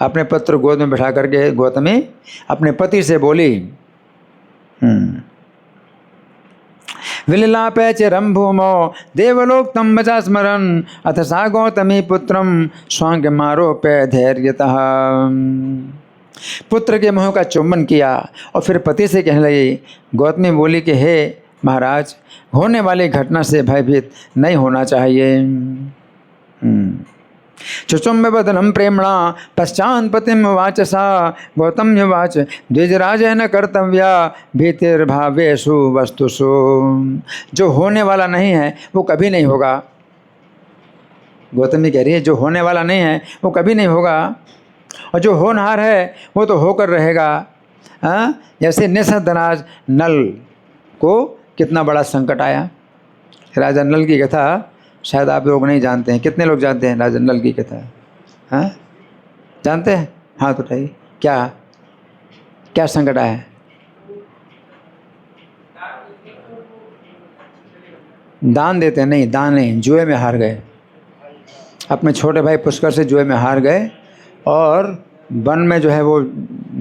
अपने पुत्र गोद में बैठा करके गौतमी अपने पति से बोली, विललापे चिरं भूमौ देवलोक्तं वचा स्मरन् अथ सा गौतमी पुत्रं स्वांगमारोप्य धैर्यतः। पुत्र के मुँह का चुम्बन किया और फिर पति से कहने लगी। गौतमी बोली कि हे महाराज, होने वाली घटना से भयभीत नहीं होना चाहिए। चुचुम्ब बदनम प्रेमणा पश्चान् पतिम वाचसा गौतम्युवाच द्विजराजेन कर्तव्या भीतिर्भावेषु वस्तुषु। जो होने वाला नहीं है वो कभी नहीं होगा। गौतमी कह रही है जो होने वाला नहीं है वो कभी नहीं होगा, और जो होनहार है वो तो होकर रहेगा। जैसे निसंदनाज नल को कितना बड़ा संकट आया। राजा नल की कथा शायद आप लोग नहीं जानते हैं। कितने लोग जानते हैं राजा नल की कथा? जानते हैं? हाथ उठाइए। क्या क्या संकट आया? दान देते नहीं, दान नहीं, जुए में हार गए। अपने छोटे भाई पुष्कर से जुए में हार गए, और वन में जो है वो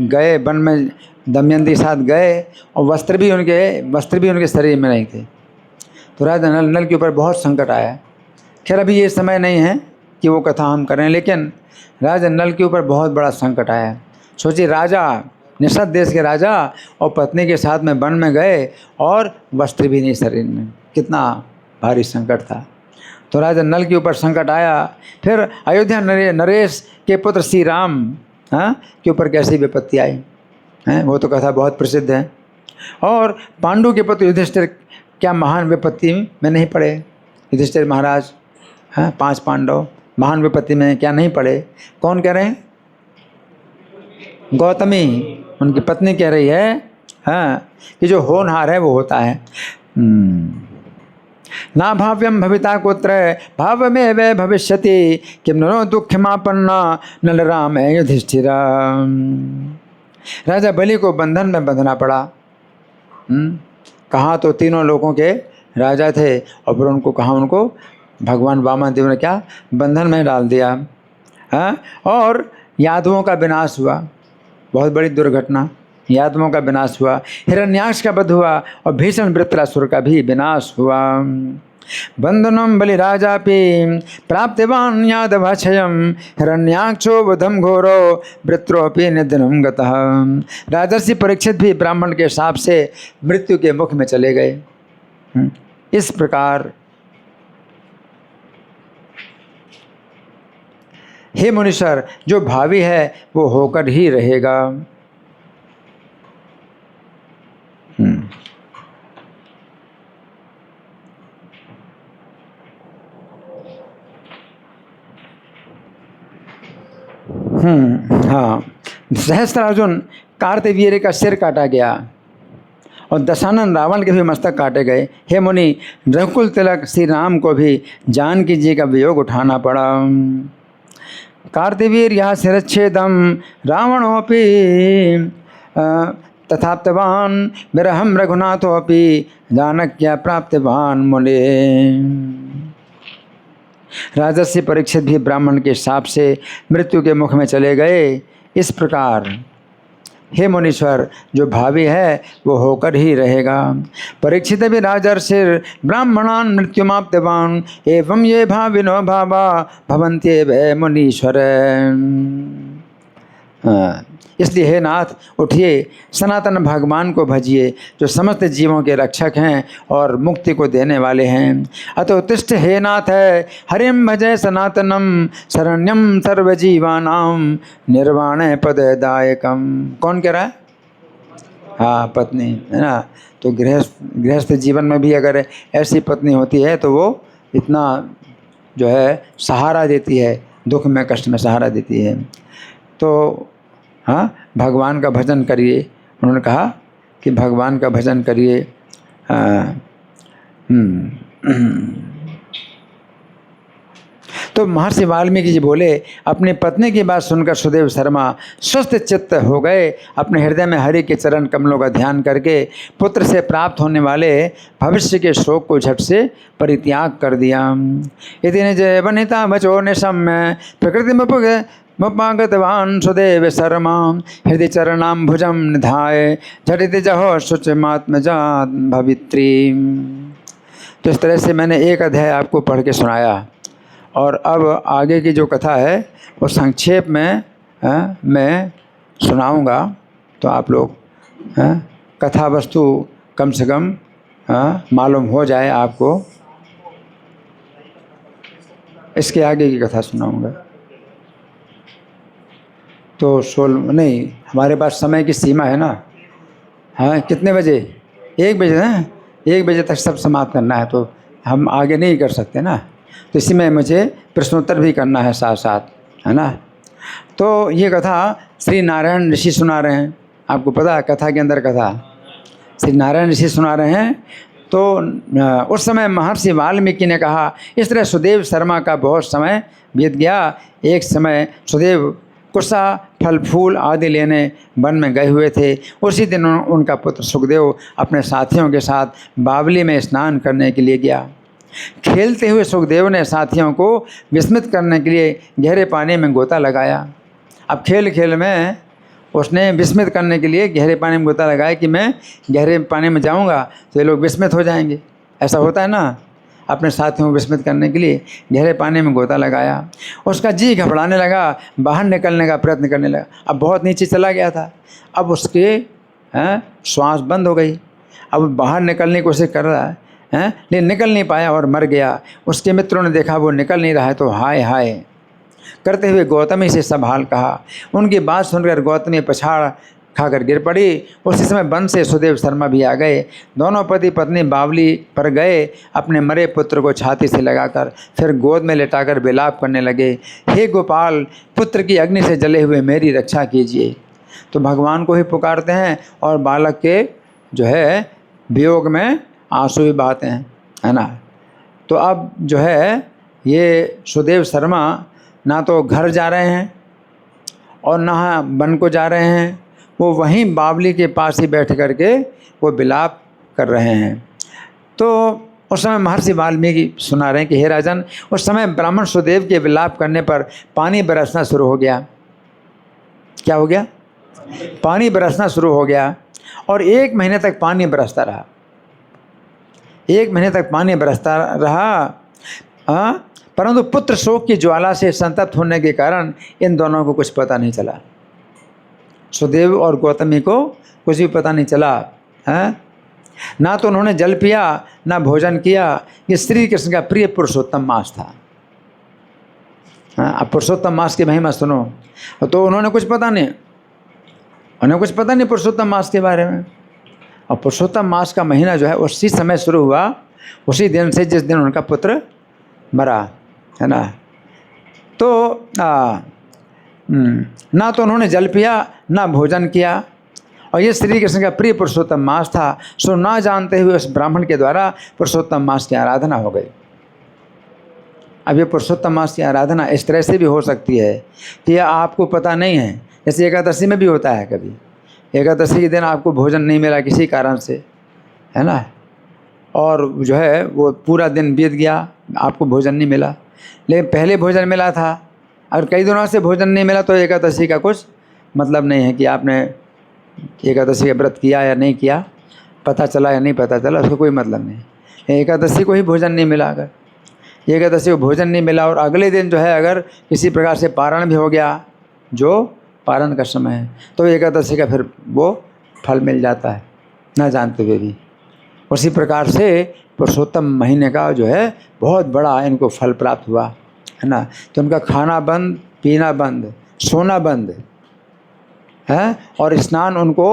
गए, वन में दमयंती साथ गए, और वस्त्र भी उनके शरीर में नहीं थे। तो राजा नल के ऊपर बहुत संकट आया। खैर अभी ये समय नहीं है कि वो कथा हम करें, लेकिन राजा नल के ऊपर बहुत बड़ा संकट आया। सोचिए, राजा, निषद देश के राजा और पत्नी के साथ में वन में गए और वस्त्र भी नहीं शरीर में, कितना भारी संकट था। तो राजा नल के ऊपर संकट आया। फिर अयोध्या नरेश के पुत्र श्री राम के ऊपर कैसी विपत्ति आई हैं, वो तो कथा बहुत प्रसिद्ध है। और पांडु के पुत्र युधिष्ठिर क्या महान विपत्ति में नहीं पड़े। युधिष्ठिर महाराज 5 पांडव महान विपत्ति में क्या नहीं पड़े। कौन कह रहे हैं? गौतमी, उनकी पत्नी कह रही है कि जो होनहार है वो होता है। ना भाव्यम भविता कुत्र भाव में वे भविष्यति किम नो दुःखमापन्ना नल राम युधिष्ठिर। राजा बलि को बंधन में बंधना पड़ा। कहाँ तो तीनों लोगों के राजा थे और फिर उनको कहाँ, उनको भगवान वामदेव ने क्या बंधन में डाल दिया। और यादवों का विनाश हुआ, बहुत बड़ी दुर्घटना, यादवों का विनाश हुआ। हिरण्याक्ष का वध हुआ और भीषण वृत्रासुर का भी विनाश हुआ। बंधनम बलिराजापि प्राप्तवान यादवाक्षयम हिरण्याक्षो वधम घोरो वृत्रोपि निधनम गतः। राजर्षि परीक्षित भी ब्राह्मण के शाप से मृत्यु के मुख में चले गए। इस प्रकार हे मुनीश्वर, जो भावी है वो होकर ही रहेगा। हाँ, सहस्त्रार्जुन कार्तवीर्य का सिर काटा गया और दशानन रावण के भी मस्तक काटे गए। हे मुनि, रघुकुल तिलक श्री राम को भी जानकी जी का वियोग उठाना पड़ा। कार्तवीर्यः शिरच्छेदम रावणोपि तथाप्तवान विरहम रघुनाथोपि जानक्या प्राप्तवान मुने। राजर्षि परीक्षित भी ब्राह्मण के शाप से मृत्यु के मुख में चले गए। इस प्रकार हे मुनीश्वर, जो भावी है वो होकर ही रहेगा। परीक्षित भी राजर्षिर ब्राह्मणान मृत्युमाप्तवान एवं ये भाविनो भावा भवन्त्येव मुनीश्वर। इसलिए हे नाथ, उठिए, सनातन भगवान को भजिए जो समस्त जीवों के रक्षक हैं और मुक्ति को देने वाले हैं। अतो उत्तिष्ठ हे नाथ है हरिम भजय सनातनम शरण्यम सर्वजीवानां निर्वाण पददायकम। कौन कह रहा है? हाँ, पत्नी है ना। तो गृहस्थ जीवन में भी अगर ऐसी पत्नी होती है तो वो इतना जो है सहारा देती है, दुख में कष्ट में सहारा देती है। तो हाँ, भगवान का भजन करिए। उन्होंने कहा कि भगवान का भजन करिए। तो महर्षि वाल्मीकि जी बोले, अपनी पत्नी की बात सुनकर सुदेव शर्मा स्वस्थ चित्त हो गए। अपने हृदय में हरि के चरण कमलों का ध्यान करके पुत्र से प्राप्त होने वाले भविष्य के शोक को झट से परित्याग कर दिया। इतने जय वनिता बचो निशम्य प्रकृति मुपागतवान सुदेव शर्मा हृदय चरणाम भुजम निधाय झटित जहो शुचमात्मजात भवित्री। तो इस तरह से मैंने एक अध्याय आपको पढ़ के सुनाया और अब आगे की जो कथा है वो संक्षेप में मैं सुनाऊंगा। तो आप लोग कथा वस्तु कम से कम मालूम हो जाए आपको। इसके आगे की कथा सुनाऊंगा। तो 16 नहीं, हमारे पास समय की सीमा है ना। हाँ, कितने बजे? 1 बजे ना, 1 बजे तक सब समाप्त करना है, तो हम आगे नहीं कर सकते ना। तो इसी में मुझे प्रश्नोत्तर भी करना है साथ साथ, है ना। तो ये कथा श्री नारायण ऋषि सुना रहे हैं। आपको पता है कथा के अंदर कथा श्री नारायण ऋषि सुना रहे हैं। तो उस समय महर्षि वाल्मीकि ने कहा, इस तरह सुदेव शर्मा का बहुत समय बीत गया। एक समय सुदेव कुसा फल फूल आदि लेने वन में गए हुए थे। उसी दिन उनका पुत्र सुखदेव अपने साथियों के साथ बावली में स्नान करने के लिए गया। खेलते हुए सुखदेव ने साथियों को विस्मित करने के लिए गहरे पानी में गोता लगाया। अब खेल खेल में उसने विस्मित करने के लिए गहरे पानी में गोता लगाया कि मैं गहरे पानी में जाऊंगा तो ये लोग विस्मित हो जाएंगे, ऐसा होता है ना, अपने साथियों को विस्मित करने के लिए गहरे पानी में गोता लगाया। उसका जी घबराने लगा, बाहर निकलने का प्रयत्न करने लगा। अब बहुत नीचे चला गया था, अब उसके श्वास बंद हो गई। अब बाहर निकलने की कोशिश कर रहा है लेकिन निकल नहीं पाया और मर गया। उसके मित्रों ने देखा वो निकल नहीं रहा है तो हाय हाय करते हुए गौतमी से सब हाल कहा। उनकी बात सुनकर गौतमी पछाड़ खाकर गिर पड़ी। उसी समय वन से सुदेव शर्मा भी आ गए। दोनों पति पत्नी बावली पर गए, अपने मरे पुत्र को छाती से लगाकर फिर गोद में लेटाकर विलाप करने लगे, हे गोपाल, पुत्र की अग्नि से जले हुए मेरी रक्षा कीजिए। तो भगवान को ही पुकारते हैं और बालक के जो है वियोग में आंसू भी बहाते हैं, है ना। तो अब जो है ये सुदेव शर्मा ना तो घर जा रहे हैं और ना वन को जा रहे हैं, वो वहीं बावली के पास ही बैठ करके वो विलाप कर रहे हैं। तो उस समय महर्षि वाल्मीकि सुना रहे हैं कि हे राजन, उस समय ब्राह्मण सुदेव के विलाप करने पर पानी बरसना शुरू हो गया। क्या हो गया? पानी बरसना शुरू हो गया और 1 महीने तक पानी बरसता रहा। 1 महीने तक पानी बरसता रहा, परंतु पुत्र शोक की ज्वाला से संतप्त होने के कारण इन दोनों को कुछ पता नहीं चला। सुदेव और गौतमी को कुछ भी पता नहीं चला है। ना तो उन्होंने जल पिया ना भोजन किया। ये श्री कृष्ण का प्रिय पुरुषोत्तम मास था। अब पुरुषोत्तम मास की महिमा सुनो। तो उन्होंने कुछ पता नहीं, उन्हें कुछ पता नहीं पुरुषोत्तम मास के बारे में। और पुरुषोत्तम मास का महीना जो है उसी समय शुरू हुआ, उसी दिन से जिस दिन उनका पुत्र मरा, है ना। तो ना तो उन्होंने जल पिया ना भोजन किया। और ये श्री कृष्ण का प्रिय पुरुषोत्तम मास था, सो ना जानते हुए उस ब्राह्मण के द्वारा पुरुषोत्तम मास की आराधना हो गई। अब ये पुरुषोत्तम मास की आराधना इस तरह से भी हो सकती है कि आपको पता नहीं है, जैसे एकादशी में भी होता है। कभी एकादशी के दिन आपको भोजन नहीं मिला किसी कारण से, है ना, और जो है वो पूरा दिन बीत गया, आपको भोजन नहीं मिला, लेकिन पहले भोजन मिला था। अगर कई दिनों से भोजन नहीं मिला तो एकादशी का कुछ मतलब नहीं है कि आपने एकादशी का व्रत किया या नहीं किया, पता चला या नहीं पता चला, उसका कोई मतलब नहीं। एकादशी को ही भोजन नहीं मिला, अगर एकादशी को भोजन नहीं मिला और अगले दिन जो है अगर किसी प्रकार से पारण भी हो गया, जो पारण का समय है, तो एकादशी का फिर वो फल मिल जाता है ना जानते हुए भी। उसी प्रकार से पुरुषोत्तम महीने का जो है बहुत बड़ा इनको फल प्राप्त हुआ, है ना। तो उनका खाना बंद, पीना बंद, सोना बंद है, और स्नान उनको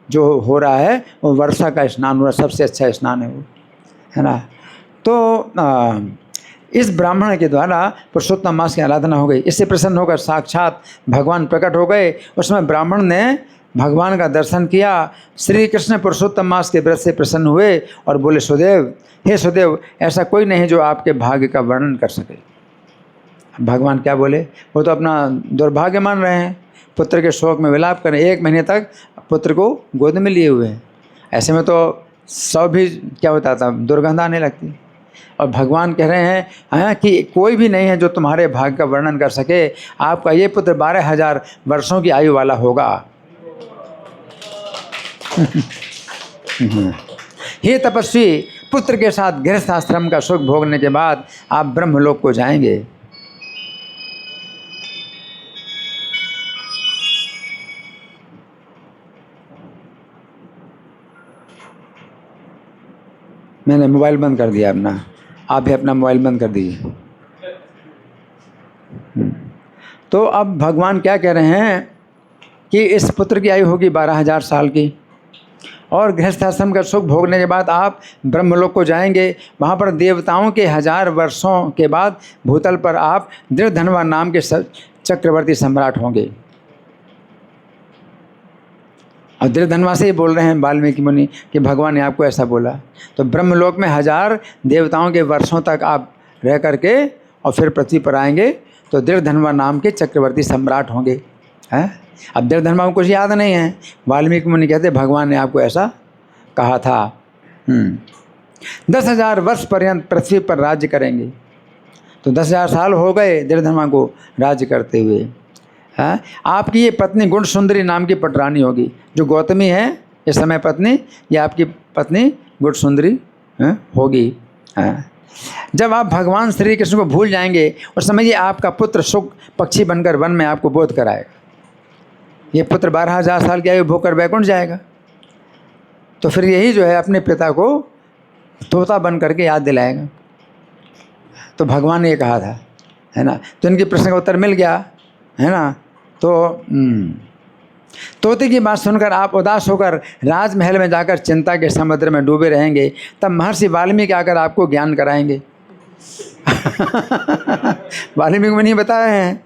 जो हो रहा है वो वर्षा का स्नान हो रहा है, सबसे अच्छा स्नान है वो, है ना। तो इस ब्राह्मण के द्वारा पुरुषोत्तम मास की आराधना हो गई। इससे प्रसन्न होकर साक्षात भगवान प्रकट हो गए। उसमें ब्राह्मण ने भगवान का दर्शन किया। श्री कृष्ण पुरुषोत्तम मास के व्रत से प्रसन्न हुए और बोले, सुदेव, हे सुदेव, ऐसा कोई नहीं जो आपके भाग्य का वर्णन कर सके। भगवान क्या बोले? वो तो अपना दुर्भाग्य मान रहे हैं, पुत्र के शोक में विलाप करें, 1 महीने तक पुत्र को गोद में लिए हुए हैं। ऐसे में तो सब भी क्या होता था, दुर्गंध आने लगती। और भगवान कह रहे हैं कि कोई भी नहीं है जो तुम्हारे भाग्य का वर्णन कर सके। आपका ये पुत्र 12,000 वर्षों की आयु वाला होगा। हे तपस्वी, पुत्र के साथ गृहस्थ आश्रम का सुख भोगने के बाद आप ब्रह्मलोक को जाएंगे। मैंने मोबाइल बंद कर दिया अपना, आप भी अपना मोबाइल बंद कर दीजिए। तो अब भगवान क्या कह रहे हैं कि इस पुत्र की आयु होगी 12,000 साल की, और गृहस्थाश्रम का सुख भोगने के बाद आप ब्रह्मलोक को जाएंगे। वहाँ पर देवताओं के 1000 वर्षों के बाद भूतल पर आप दृढ़धनवा नाम के चक्रवर्ती सम्राट होंगे। और दृढ़धनवा से ही बोल रहे हैं वाल्मीकि मुनि कि भगवान ने आपको ऐसा बोला। तो ब्रह्मलोक में 1000 देवताओं के वर्षों तक आप रह करके और फिर पृथ्वी पर आएंगे तो दृढ़धनवा नाम के चक्रवर्ती सम्राट होंगे, हैं। अब दृढ़धनवा को कुछ याद नहीं है, वाल्मीकि मुनि कहते भगवान ने आपको ऐसा कहा था। 10,000 वर्ष पर्यंत पृथ्वी पर राज्य करेंगे। तो 10,000 साल हो गए दृढ़धनवा को राज्य करते हुए, हैं। आपकी ये पत्नी गुण सुंदरी नाम की पटरानी होगी। जो गौतमी है इस समय पत्नी, ये आपकी पत्नी गुण सुंदरी होगी। जब आप भगवान श्री कृष्ण को भूल जाएंगे और समझिए आपका पुत्र सुख पक्षी बनकर वन में आपको बोध कराएगा। ये पुत्र 12,000 साल की आयु भोगकर वैकुंठ जाएगा, तो फिर यही जो है अपने पिता को तोता बन करके याद दिलाएगा। तो भगवान ने ये कहा था, है ना। तो इनके प्रश्न का उत्तर मिल गया, है ना। तो तोते की बात सुनकर आप उदास होकर राजमहल में जाकर चिंता के समुद्र में डूबे रहेंगे। तब महर्षि वाल्मीकि आकर आपको ज्ञान कराएंगे। वाल्मीकि में नहीं बताया है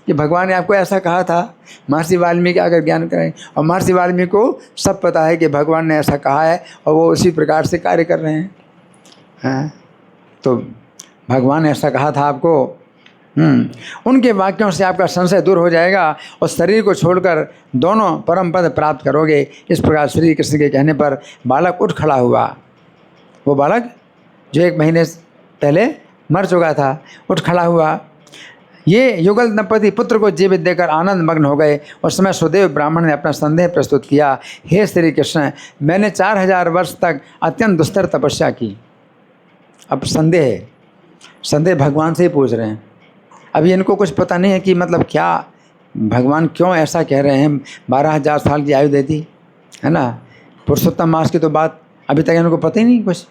कि भगवान ने आपको ऐसा कहा था। महर्षि वाल्मीकि आकर ज्ञान कराएंगे, और महर्षि वाल्मीकि को सब पता है कि भगवान ने ऐसा कहा है और वो उसी प्रकार से कार्य कर रहे हैं। तो भगवान ने ऐसा कहा था आपको। उनके वाक्यों से आपका संशय दूर हो जाएगा और शरीर को छोड़कर दोनों परम पद प्राप्त करोगे। इस प्रकार श्री कृष्ण के कहने पर बालक उठ खड़ा हुआ। वो बालक जो 1 महीने पहले मर चुका था, उठ खड़ा हुआ। ये युगल दंपति पुत्र को जीवित देकर आनंद मग्न हो गए। उस समय सुदेव ब्राह्मण ने अपना संदेह प्रस्तुत किया। हे श्री कृष्ण, मैंने 4000 वर्ष तक अत्यंत दुस्तर तपस्या की। अब संदेह भगवान से ही पूछ रहे हैं। अभी इनको कुछ पता नहीं है कि मतलब क्या भगवान क्यों ऐसा कह रहे हैं, 12,000 साल की आयु दे दी, है ना। पुरुषोत्तम मास की तो बात अभी तक इनको पता ही नहीं कुछ।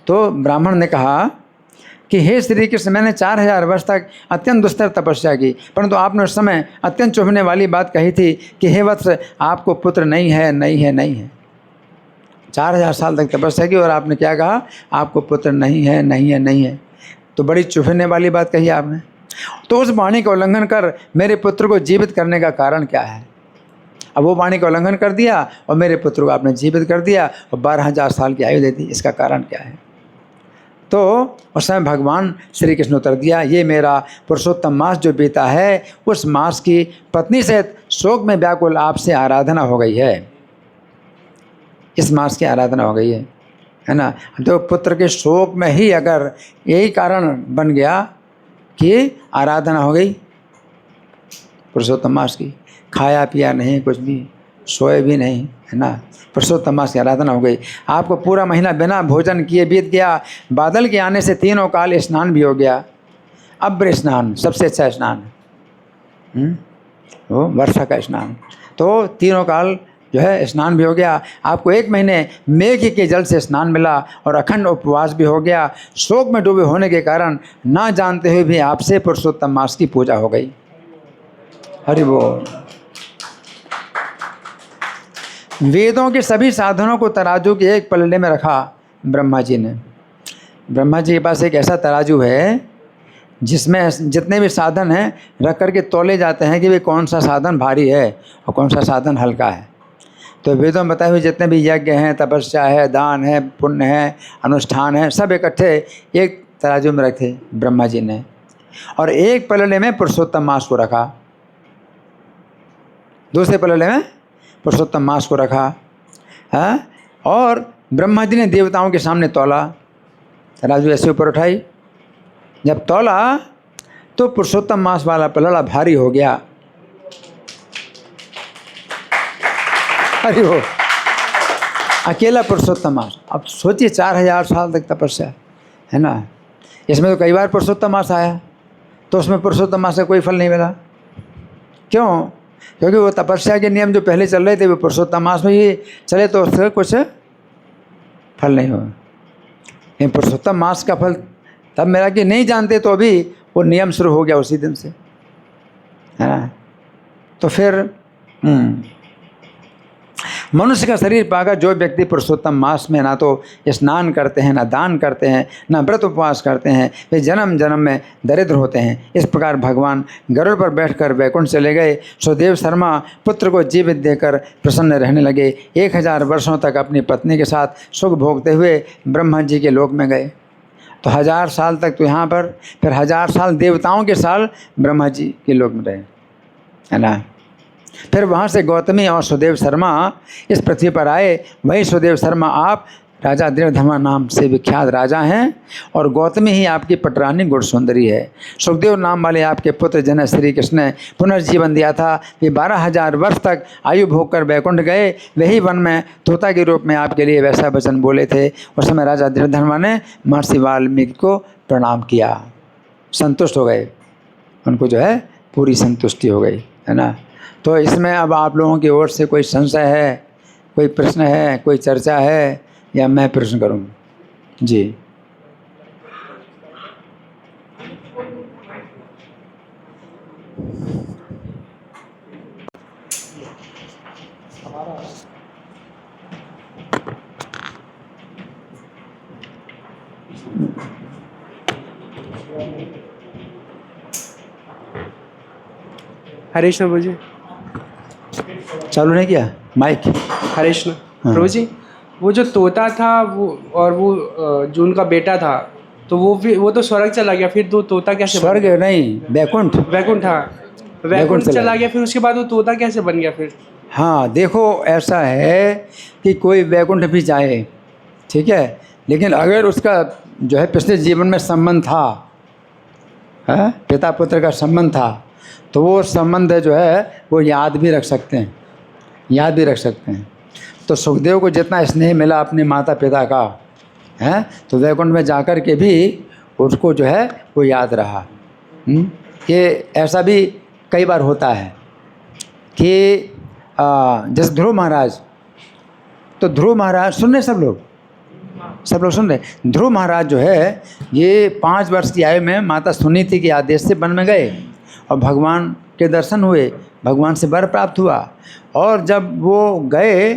तो ब्राह्मण ने कहा कि हे श्री कृष्ण, मैंने 4000 वर्ष तक अत्यंत दुस्तर तपस्या की, परंतु आपने उस समय अत्यंत चुभने वाली बात कही थी कि हे वत्स, आपको पुत्र नहीं है, नहीं है, नहीं है। 4000 साल तक तपस्या की और आपने क्या कहा, आपको पुत्र नहीं है, नहीं है, नहीं है। तो बड़ी चुभने वाली बात कही आपने। तो उस वाणी का उल्लंघन कर मेरे पुत्र को जीवित करने का कारण क्या है। अब वो वाणी का उल्लंघन कर दिया और मेरे पुत्र को आपने जीवित कर दिया और 12,000 साल की आयु दे दी, इसका कारण क्या है। तो उस समय भगवान श्री कृष्ण उत्तर दिया, ये मेरा पुरुषोत्तम मास जो बीता है, उस मास की पत्नी से शोक में व्याकुल आपसे आराधना हो गई है। इस मास की आराधना हो गई है ना। तो पुत्र के शोक में ही अगर यही कारण बन गया कि आराधना हो गई पुरुषोत्तम मास की, खाया पिया नहीं, कुछ भी सोए भी नहीं, है ना, पुरुषोत्तम मास की आराधना हो गई। आपको पूरा महीना बिना भोजन किए बीत गया। बादल के आने से तीनों काल स्नान भी हो गया। अब्र स्नान सबसे अच्छा स्नान है, वो वर्षा का स्नान। तो तीनों काल जो है स्नान भी हो गया। आपको 1 महीने मेघ के जल से स्नान मिला और अखंड उपवास भी हो गया। शोक में डूबे होने के कारण ना जानते हुए भी आपसे पुरुषोत्तम मास की पूजा हो गई। हरि बोल। वेदों के सभी साधनों को तराजू के एक पलड़े में रखा ब्रह्मा जी ने। ब्रह्मा जी के पास एक ऐसा तराजू है जिसमें जितने भी साधन हैं रख करके तोले जाते हैं कि वे कौन सा साधन भारी है और कौन सा साधन हल्का है। तो वेदों में बताए हुए जितने भी यज्ञ हैं, तपस्या है, दान है, पुण्य है, अनुष्ठान है, सब इकट्ठे एक तराजू में रखे ब्रह्मा जी ने, और एक पलड़े में पुरुषोत्तम मास को रखा, दूसरे पलड़े में पुरुषोत्तम मास को रखा है। और ब्रह्मा जी ने देवताओं के सामने तौला, तराजू ऐसे ऊपर उठाई। जब तौला तो पुरुषोत्तम मास वाला पलड़ा भारी हो गया। अरे वो अकेला पुरुषोत्तम मास। अब सोचिए 4000 साल तक तपस्या, है ना। इसमें तो कई बार पुरुषोत्तम मास आया, तो उसमें पुरुषोत्तम मास का कोई फल नहीं मिला। क्यों? क्योंकि वो तपस्या के नियम जो पहले चल रहे थे वो पुरुषोत्तम मास में ही चले, तो उससे कुछ फल नहीं हुआ। लेकिन पुरुषोत्तम मास का फल तब मिला कि नहीं जानते तो अभी वो नियम शुरू हो गया उसी दिन से, है ना। तो फिर मनुष्य का शरीर पाकर जो व्यक्ति पुरुषोत्तम मास में ना तो स्नान करते हैं, ना दान करते हैं, ना व्रत उपवास करते हैं, वे जन्म जन्म में दरिद्र होते हैं। इस प्रकार भगवान गरुड़ पर बैठकर वैकुंठ चले गए। सुदेव शर्मा पुत्र को जीवित देकर प्रसन्न रहने लगे। 1000 वर्षों तक अपनी पत्नी के साथ सुख भोगते हुए ब्रह्मा जी के लोक में गए। तो 1000 साल तक तो यहाँ पर, फिर 1000 साल देवताओं के साल ब्रह्मा जी के लोक में रहे, है ना। फिर वहाँ से गौतमी और सुदेव शर्मा इस पृथ्वी पर आए। वही सुदेव शर्मा आप राजा दृढ़धर्मा नाम से विख्यात राजा हैं और गौतमी ही आपकी पटरानी गुण सुंदरी है। सुखदेव नाम वाले आपके पुत्र जिन्हें श्री कृष्ण ने पुनर्जीवन दिया था, वे 12,000 वर्ष तक आयु भोग कर बैकुंठ गए। वही वन में तोता के रूप में आपके लिए वैसा वचन बोले थे। उस समय राजा दृढ़धर्मा ने महर्षि वाल्मीकि को प्रणाम किया, संतुष्ट हो गए, उनको जो है पूरी संतुष्टि हो गई, है ना। तो इसमें अब आप लोगों की ओर से कोई संशय है, कोई प्रश्न है, कोई चर्चा है, या मैं प्रश्न करूं? जी। हरे कृष्ण प्रभु जी। चालू नहीं किया माइक? हरे कृष्ण प्रभु जी। वो जो तोता था वो और वो जो उनका बेटा था, तो वो तो स्वर्ग चला गया, फिर तो तोता कैसे? स्वर्ग नहीं, बैकुंठ। बैकुंठ, हाँ बैकुंठ चला गया, फिर उसके बाद वो तोता कैसे बन गया फिर? हाँ देखो, ऐसा है कि कोई बैकुंठ भी जाए, ठीक है, लेकिन अगर उसका जो है पिछले जीवन में संबंध था, है पिता पुत्र का संबंध था, तो वो संबंध जो है वो याद भी रख सकते हैं, याद भी रख सकते हैं। तो सुखदेव को जितना स्नेह मिला अपने माता पिता का, है, तो वैकुंठ में जाकर के भी उसको जो है वो याद रहा। कि ऐसा भी कई बार होता है कि जैसे ध्रुव महाराज, तो ध्रुव महाराज सुन रहे सब लोग सुन रहे। ध्रुव महाराज जो है ये 5 वर्ष की आयु में माता सुनीति के आदेश से वन में गए और भगवान के दर्शन हुए, भगवान से वर प्राप्त हुआ। और जब वो गए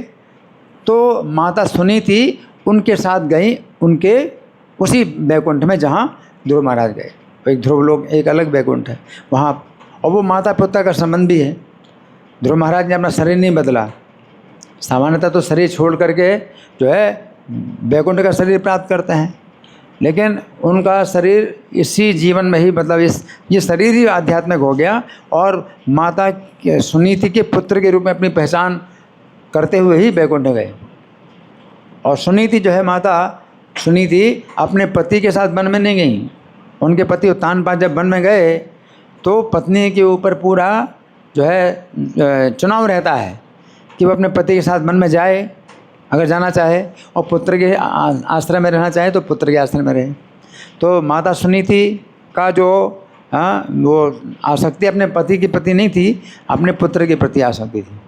तो माता सुनीति उनके साथ गई, उनके उसी बैकुंठ में जहाँ ध्रुव महाराज गए। एक ध्रुव लोक एक अलग बैकुंठ है वहाँ, और वो माता पिता का संबंध भी है। ध्रुव महाराज ने अपना शरीर नहीं बदला, सामान्यतः तो शरीर छोड़ करके जो है बैकुंठ का शरीर प्राप्त करते हैं, लेकिन उनका शरीर इसी जीवन में ही, मतलब ये शरीर ही आध्यात्मिक हो गया और माता सुनीति के पुत्र के रूप में अपनी पहचान करते हुए ही बैकुंठ गए। और सुनीति जो है, माता सुनीति अपने पति के साथ वन में नहीं गई। उनके पति उत्तानपाद जब वन में गए तो पत्नी के ऊपर पूरा जो है चुनाव रहता है कि वो अपने पति के साथ वन में जाए अगर जाना चाहे, और पुत्र के आश्रय में रहना चाहे तो पुत्र के आश्रय में रहे। तो माता सुनीति का जो वो आसक्ति अपने पति के प्रति नहीं थी, अपने पुत्र के प्रति आसक्ति थी।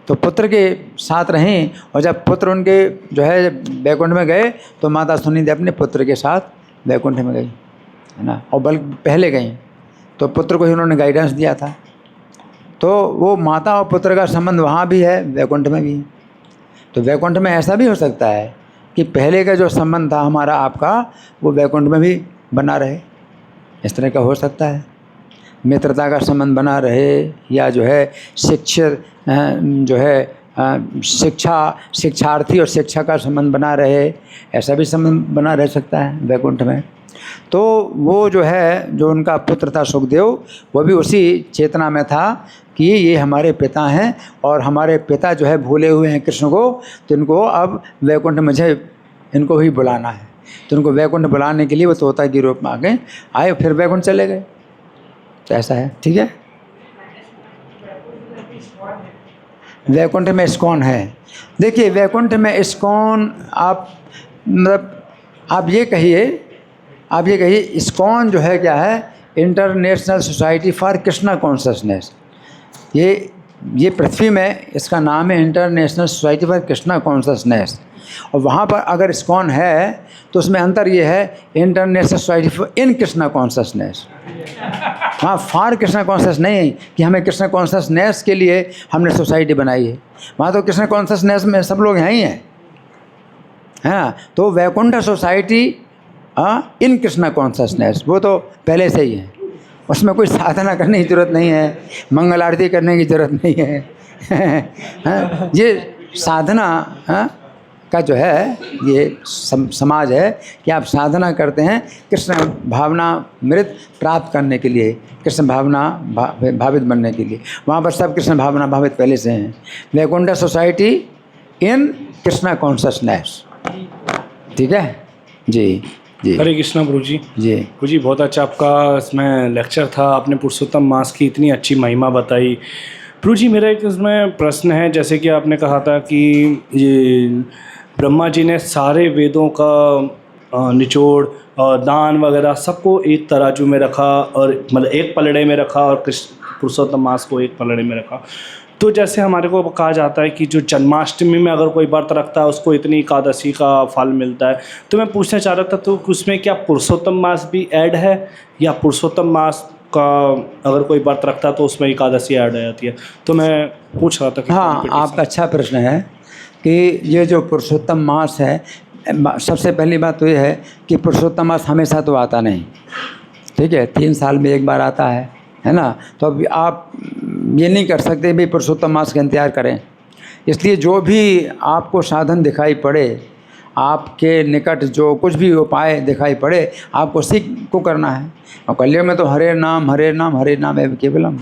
तो पुत्र के साथ रहें, और जब पुत्र उनके जो है बैकुंठ में गए तो माता सुनीति अपने पुत्र के साथ बैकुंठ में गई, है ना, और बल्कि पहले गई तो पुत्र को ही उन्होंने गाइडेंस दिया था। तो वो माता और पुत्र का संबंध वहाँ भी है, बैकुंठ में भी है। तो वैकुंठ में ऐसा भी हो सकता है कि पहले का जो संबंध था हमारा आपका, वो वैकुंठ में भी बना रहे, इस तरह का हो सकता है। मित्रता का संबंध बना रहे, या जो है शिक्षक जो है शिक्षार्थी और शिक्षा का संबंध बना रहे, ऐसा भी संबंध बना रह सकता है वैकुंठ में। तो वो जो है, जो उनका पुत्र था सुखदेव, वो भी उसी चेतना में था कि ये हमारे पिता हैं और हमारे पिता जो है भूले हुए हैं कृष्ण को, तो इनको अब वैकुंठ मुझे इनको ही बुलाना है। तो उनको वैकुंठ बुलाने के लिए वो तोता के रूप में आए, फिर वैकुंठ चले गए। तो ऐसा है, ठीक है। वैकुंठ में इस्कॉन है। देखिए वैकुंठ में इस्कॉन, आप मतलब आप ये कहिए इस्कॉन जो है क्या है? International society for Krishna consciousness. ये पृथ्वी में इसका नाम है international society for Krishna consciousness. और वहाँ पर अगर इस्कॉन है तो उसमें अंतर ये है, international society for in Krishna consciousness. हाँ, फॉर कृष्णा कॉन्शस नहीं कि हमें कृष्णा कॉन्शसनेस के लिए हमने सोसाइटी बनाई है। वहाँ तो कृष्णा कॉन्शसनेस में सब लोग हैं ही हैं, हाँ। तो Vaikuntha society in Krishna consciousness, वो तो पहले से ही है, उसमें कोई साधना करने की ज़रूरत नहीं है, मंगल आरती करने की ज़रूरत नहीं है। ये साधना का जो है ये समाज है कि आप साधना करते हैं कृष्ण भावना मृत प्राप्त करने के लिए, कृष्ण भावना भावित बनने के लिए। वहाँ पर सब कृष्ण भावना भावित पहले से हैं। Vaikuntha society in Krishna consciousness, ठीक है जी जी हरे कृष्णा प्रभु जी। जी। प्रभु जी बहुत अच्छा आपका इसमें लेक्चर था, आपने पुरुषोत्तम मास की इतनी अच्छी महिमा बताई। प्रभु जी मेरा एक इसमें प्रश्न है, जैसे कि आपने कहा था कि ये ब्रह्मा जी ने सारे वेदों का निचोड़ और दान वगैरह सबको एक तराजू में रखा, और मतलब एक पलड़े में रखा, और कृष्ण पुरुषोत्तम मास को एक पलड़े में रखा। तो जैसे हमारे को कहा जाता है कि जो जन्माष्टमी में अगर कोई व्रत रखता है उसको इतनी एकादशी का फल मिलता है, तो मैं पूछना चाह रहा था तो उसमें क्या पुरुषोत्तम मास भी ऐड है, या पुरुषोत्तम मास का अगर कोई व्रत रखता है तो उसमें एकादशी ऐड हो जाती है? तो मैं पूछ रहा था कि हाँ, आपका अच्छा प्रश्न है कि ये जो पुरुषोत्तम मास है, सबसे पहली बात तो ये है कि पुरुषोत्तम मास हमेशा तो आता नहीं, ठीक है, 3 साल में एक बार आता है ना। तो अब आप ये नहीं कर सकते भी पुरुषोत्तम मास का इंतजार करें। इसलिए जो भी आपको साधन दिखाई पड़े, आपके निकट जो कुछ भी उपाय दिखाई पड़े, आपको उसी को करना है। और कलयुग में तो हरे नाम हरे नाम हरे नाम एवं केवलम,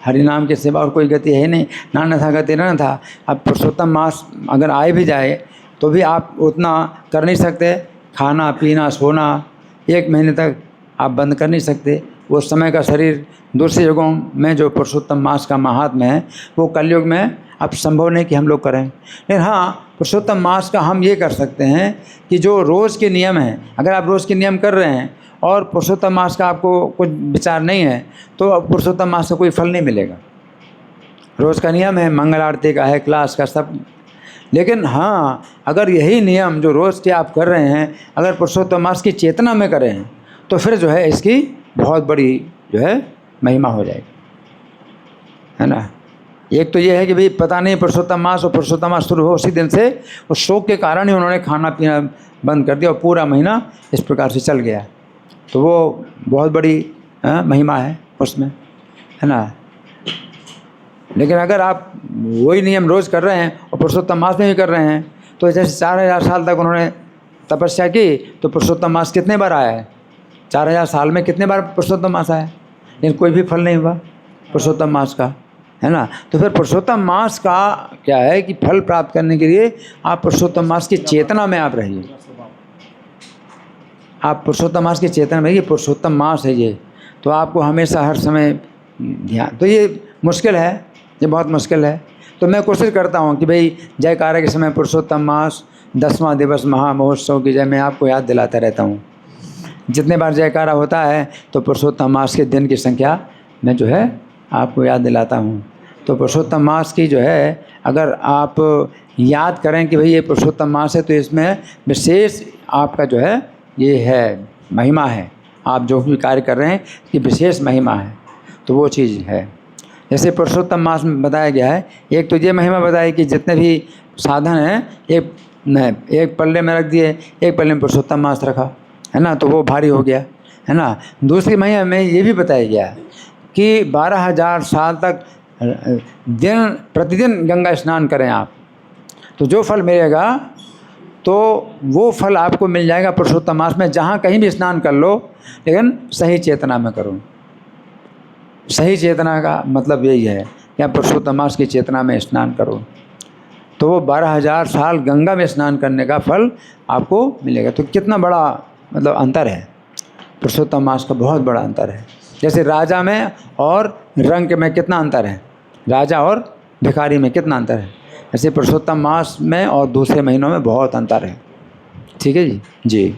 हरि नाम के सिवा और कोई गति है नहीं, नान्य था गति न था। अब पुरुषोत्तम मास अगर आए भी जाए तो भी आप उतना कर नहीं सकते, खाना पीना सोना 1 महीने तक आप बंद कर नहीं सकते। वो समय का शरीर दूसरे युगों में जो पुरुषोत्तम मास का महात्म्य है वो कलयुग में अब संभव नहीं कि हम लोग करें। लेकिन हाँ, पुरुषोत्तम मास का हम ये कर सकते हैं कि जो रोज़ के नियम हैं, अगर आप रोज़ के नियम कर रहे हैं और पुरुषोत्तम मास का आपको कुछ विचार नहीं है तो अब पुरुषोत्तम मास का कोई फल नहीं मिलेगा। रोज़ का नियम है, मंगल आरती का है, क्लास का सब। लेकिन हाँ, अगर यही नियम जो रोज़ के आप कर रहे हैं अगर पुरुषोत्तम मास की चेतना में करें तो फिर जो है इसकी बहुत बड़ी जो है महिमा हो जाएगी, है ना। एक तो ये है कि भाई पता नहीं पुरुषोत्तम मास, और पुरुषोत्तम मास शुरू हो उसी दिन से उस शोक के कारण ही उन्होंने खाना पीना बंद कर दिया और पूरा महीना इस प्रकार से चल गया। तो वो बहुत बड़ी महिमा है उसमें, है ना। लेकिन अगर आप वही नियम रोज़ कर रहे हैं और पुरुषोत्तम मास में भी कर रहे हैं तो जैसे 4000 साल तक उन्होंने तपस्या की तो पुरुषोत्तम मास कितने बार आया है? 4000 साल में कितने बार पुरुषोत्तम मास आया? लेकिन कोई भी फल नहीं हुआ पुरुषोत्तम मास का, है ना। तो फिर पुरुषोत्तम मास का क्या है कि फल प्राप्त करने के लिए आप पुरुषोत्तम मास की चेतना में आप रहिए। आप पुरुषोत्तम मास की चेतना में रहिए, पुरुषोत्तम मास है ये, तो आपको हमेशा हर समय ध्यान। तो ये मुश्किल है, ये बहुत मुश्किल है। तो मैं कोशिश करता हूँ कि भाई जयकारा के समय पुरुषोत्तम मास 10वां दिवस महामहोत्सव की जय मैं आपको याद दिलाता रहता हूँ। जितने बार जयकारा होता है तो पुरुषोत्तम मास के दिन की संख्या मैं जो है आपको याद दिलाता हूँ। तो पुरुषोत्तम मास की जो है अगर आप याद करें कि भाई ये पुरुषोत्तम मास है तो इसमें विशेष आपका जो है ये है महिमा है। आप जो भी कार्य कर रहे हैं कि विशेष महिमा है, तो वो चीज़ है। जैसे पुरुषोत्तम मास में बताया गया है, एक तो ये महिमा बताई कि जितने भी साधन हैं एक पल्ले में रख दिए, एक पल्ले में पुरुषोत्तम मास रखा, है ना, तो वो भारी हो गया, है ना। दूसरी महिमा में ये भी बताया गया कि 12,000 साल तक प्रतिदिन गंगा स्नान करें आप, तो जो फल मिलेगा तो वो फल आपको मिल जाएगा पुरुषोत्तम मास में। जहाँ कहीं भी स्नान कर लो, लेकिन सही चेतना में करो। सही चेतना का मतलब यही है कि आप पुरुषोत्तम मास की चेतना में स्नान करो, तो वो 12,000 साल गंगा में स्नान करने का फल आपको मिलेगा। तो कितना बड़ा मतलब अंतर है, पुरुषोत्तम मास का बहुत बड़ा अंतर है। जैसे राजा में और रंक में कितना अंतर है, राजा और भिखारी में कितना अंतर है, ऐसे पुरुषोत्तम मास में और दूसरे महीनों में बहुत अंतर है। ठीक है जी जी।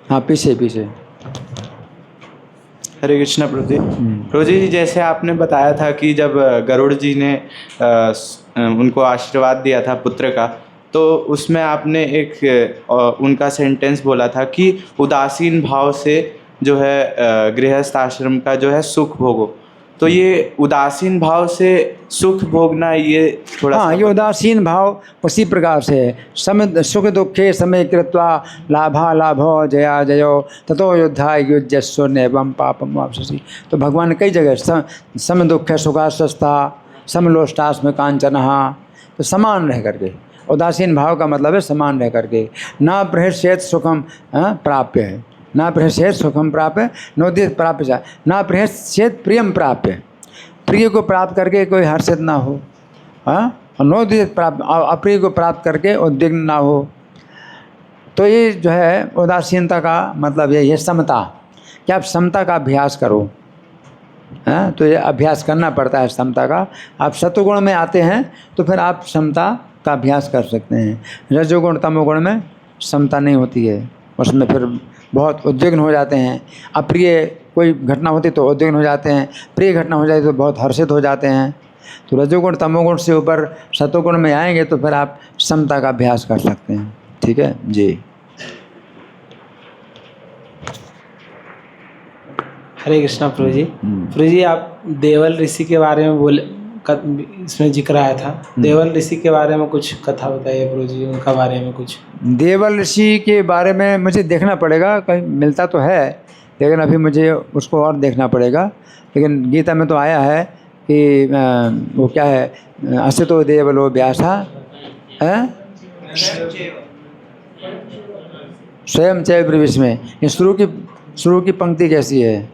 हाँ, पीछे पीछे। हरे कृष्णा प्रभु जी। प्रभु जी, जैसे आपने बताया था कि जब गरुड़ जी ने उनको आशीर्वाद दिया था पुत्र का, तो उसमें आपने एक उनका सेंटेंस बोला था कि उदासीन भाव से जो है गृहस्थ आश्रम का जो है सुख भोगो। तो ये उदासीन भाव से सुख भोगना, ये थोड़ा हाँ, ये उदासीन भाव उसी प्रकार से है। सम सुख दुखे समय कृत्वा लाभा लाभो जया जयो ततो युद्धा युजस्व नैवं पापम वापसी। तो भगवान ने कई जगह सम दुख सुखास्वस्था समलोष्टास्म कांचनहा, तो समान रह करके, उदासीन भाव का मतलब है समान रह करके। ना प्रहस्येत सुखम प्राप्य है, ना प्रहस्येत सुखम प्राप्य नोदित प्राप्य, ना प्रहस्येत प्रियम प्राप्य, प्रिय को प्राप्त करके कोई हर्षित ना हो, हाँ, और नवोदित प्राप्त अप्रिय को प्राप्त करके उद्विग्न ना हो। तो ये जो है उदासीनता का मतलब ये समता, कि आप समता का अभ्यास करो। हाँ, तो ये अभ्यास करना पड़ता है समता का। आप सत्वगुण में आते हैं तो फिर आप समता का अभ्यास कर सकते हैं। रजोगुण तमोगुण में समता नहीं होती है, उसमें फिर बहुत उद्विग्न हो जाते हैं। अप्रिय कोई घटना होती तो उद्विग्न हो जाते हैं, प्रिय घटना हो जाती तो बहुत हर्षित हो जाते हैं। तो रजोगुण तमोगुण से ऊपर सत्वगुण में आएंगे तो फिर आप समता का अभ्यास कर सकते हैं। ठीक है जी। हरे कृष्णा प्रभु जी। प्रभु जी, आप देवल ऋषि के बारे में बोले, इसमें जिक्र आया था। देवल ऋषि के बारे में कुछ कथा बताइए प्रभु जी, उनका बारे में कुछ। देवल ऋषि के बारे में मुझे देखना पड़ेगा, कहीं मिलता तो है लेकिन अभी मुझे उसको और देखना पड़ेगा। लेकिन गीता में तो आया है कि वो क्या है, असितो देवलो व्यासा है स्वयं चैव ब्रवीष में। ये शुरू की पंक्ति कैसी है?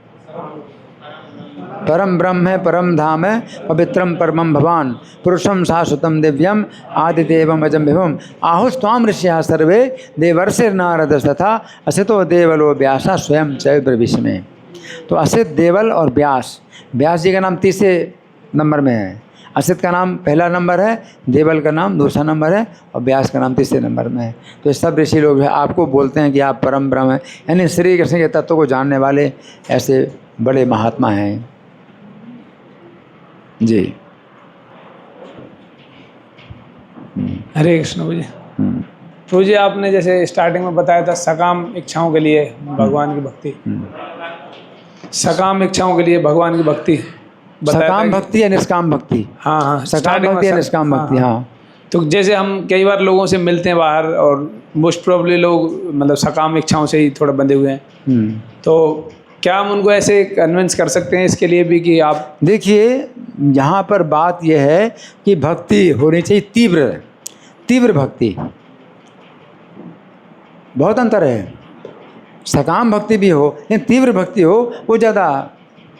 परम ब्रह्म है, परम धाम है, पवित्रम परमम भवान, पुरुषम शाश्वतम दिव्यम आदिदेवम अजम विभुम आहुस्त्वाम ऋषिया सर्वे देवर्षिर नारद तथा असितो देवलो व्यासा स्वयं चैव ब्रवीष में। तो असित, देवल और व्यास, व्यास जी का नाम तीसरे नंबर में है, असित का नाम पहला नंबर है, देवल का नाम दूसरा नंबर है और व्यास का नाम तीसरे नंबर में है। तो सब ऋषि लोग हैं आपको बोलते हैं कि आप परम ब्रह्म हैं, यानी श्री कृष्ण के तत्व को जानने वाले ऐसे बड़े महात्मा हैं जी। हरे कृष्ण प्रभु जी। प्रभु जी, आपने जैसे स्टार्टिंग में बताया था सकाम इच्छाओं के लिए भगवान की भक्ति, सकाम इच्छाओं के लिए भगवान की भक्ति, सकाम भक्ति या निष्काम भक्ति? हाँ हाँ, सकाम भक्ति या निष्काम भक्ति, हाँ। तो जैसे हम कई बार लोगों से मिलते हैं बाहर और मोस्ट प्रोबेबली लोग मतलब सकाम इच्छाओं से ही थोड़ा बंधे हुए हैं, तो क्या हम उनको ऐसे कन्विंस कर सकते हैं इसके लिए भी कि आप? देखिए, यहाँ पर बात यह है कि भक्ति होनी चाहिए तीव्र भक्ति। बहुत अंतर है, सकाम भक्ति भी हो लेकिन तीव्र भक्ति हो वो ज़्यादा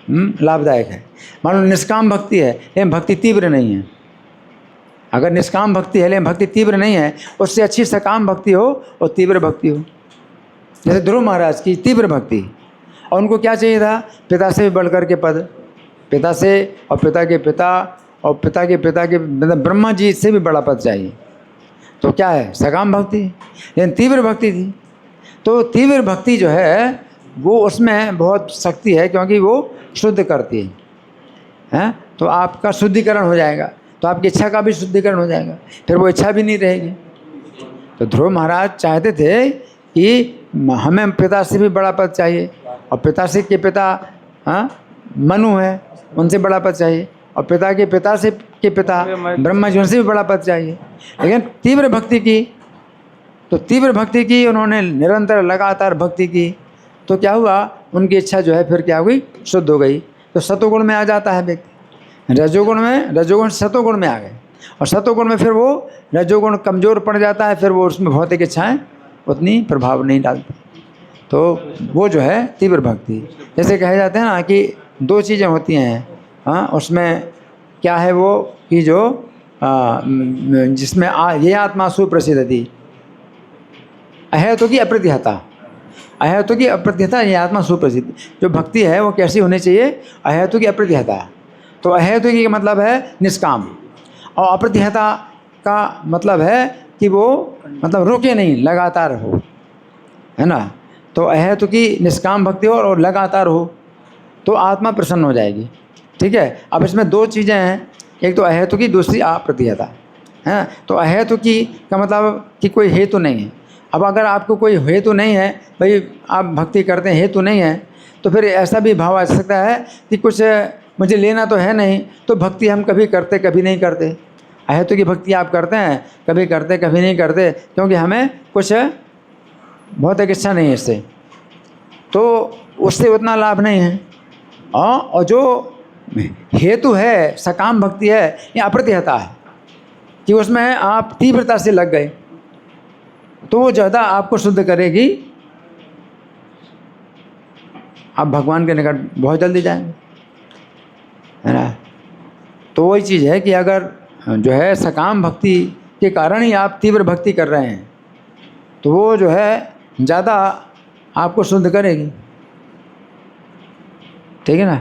लाभदायक है। मान लो निष्काम भक्ति है लेकिन भक्ति तीव्र नहीं है। अगर निष्काम भक्ति है लेकिन भक्ति तीव्र नहीं है, उससे अच्छी सकाम भक्ति हो और तीव्र भक्ति हो। जैसे ध्रुव महाराज की तीव्र भक्ति, और उनको क्या चाहिए था? पिता से भी बढ़कर के पद, पिता से और पिता के पिता और पिता के पिता के मतलब ब्रह्मा जी से भी बड़ा पद चाहिए। तो क्या है? सकाम भक्ति, लेकिन तीव्र भक्ति थी। तो तीव्र भक्ति जो है वो उसमें बहुत शक्ति है, क्योंकि वो शुद्ध करती है। तो आपका शुद्धिकरण हो जाएगा, तो आपकी इच्छा का भी शुद्धिकरण हो जाएगा, फिर वो इच्छा भी नहीं रहेगी। तो ध्रुव महाराज चाहते थे कि हमें पिता से भी बड़ा पद चाहिए, और पिता से के पिता मनु है, उनसे बड़ा पद चाहिए, और पिता के पिता से के पिता ब्रह्मा जी, उनसे भी बड़ा पद चाहिए। लेकिन तीव्र भक्ति की, तो तीव्र भक्ति की उन्होंने, निरंतर लगातार भक्ति की, तो क्या हुआ? उनकी इच्छा जो है फिर क्या हुई? शुद्ध हो गई। तो सतोगुण में आ जाता है व्यक्ति, रजोगुण से सतोगुण में आ गए, और सतोगुण में फिर वो रजोगुण कमज़ोर पड़ जाता है, फिर वो उसमें भौतिक इच्छाएँ उतनी प्रभाव नहीं डालती। तो वो जो है तीव्र भक्ति, जैसे कहे जाते हैं ना कि दो चीज़ें होती हैं, उसमें क्या है वो कि जो जिसमें ये आत्मा सुप्रसिद्ध थी, अहेतु की अप्रतिहता, अहेतु की अप्रतिहता, ये आत्मा सुप्रसिद्ध। जो भक्ति है वो कैसी होनी चाहिए? अहेतु की अप्रतिहता। तो अहेतु की मतलब है निष्काम, और अप्रतिहता का मतलब है कि वो मतलब रुके नहीं, लगातार हो, है ना। तो अहेतु की निष्काम भक्ति हो और लगातार हो तो आत्मा प्रसन्न हो जाएगी। ठीक है। अब इसमें दो चीज़ें हैं, एक तो अहेतु की, दूसरी अप्रतिहता है। तो अहेतु की का मतलब कि कोई हेतु नहीं है। अब अगर आपको कोई हेतु नहीं है, भाई आप भक्ति करते हैं, हेतु नहीं है, तो फिर ऐसा भी भाव आ सकता है कि कुछ मुझे लेना तो है नहीं, तो भक्ति हम कभी करते कभी नहीं करते। अहेतु की भक्ति आप करते हैं, कभी करते कभी नहीं करते, क्योंकि हमें कुछ भौतिक इच्छा नहीं है इससे, तो उससे उतना लाभ नहीं है। और जो हेतु है, सकाम भक्ति है, ये अप्रतिहता है कि उसमें आप तीव्रता से लग गए, तो वो ज़्यादा आपको शुद्ध करेगी, आप भगवान के निकट बहुत जल्दी जाएंगे, है ना। तो वही चीज़ है कि अगर जो है सकाम भक्ति के कारण ही आप तीव्र भक्ति कर रहे हैं, तो वो जो है ज़्यादा आपको शुद्ध करेगी, ठीक है ना।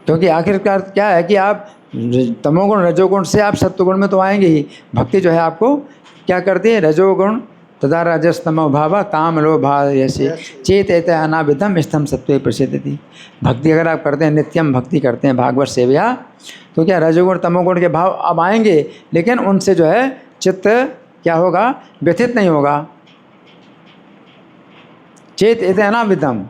क्योंकि आखिरकार क्या है कि आप तमोगुण रजोगुण से आप सत्वगुण में तो आएंगे ही। भक्ति जो है आपको क्या करती है, रजोगुण तथा रजस्तमो भावा काम लोभा ऐसे चेत एत अनाविधम स्थम सत्वे प्रसिद्धति। भक्ति अगर आप करते हैं, नित्यम भक्ति करते हैं भागवत सेवया, तो क्या रजोगुण तमोगुण के भाव अब आएंगे, लेकिन उनसे जो है चित्त क्या होगा, व्यथित नहीं होगा। चेत एत अनाविधम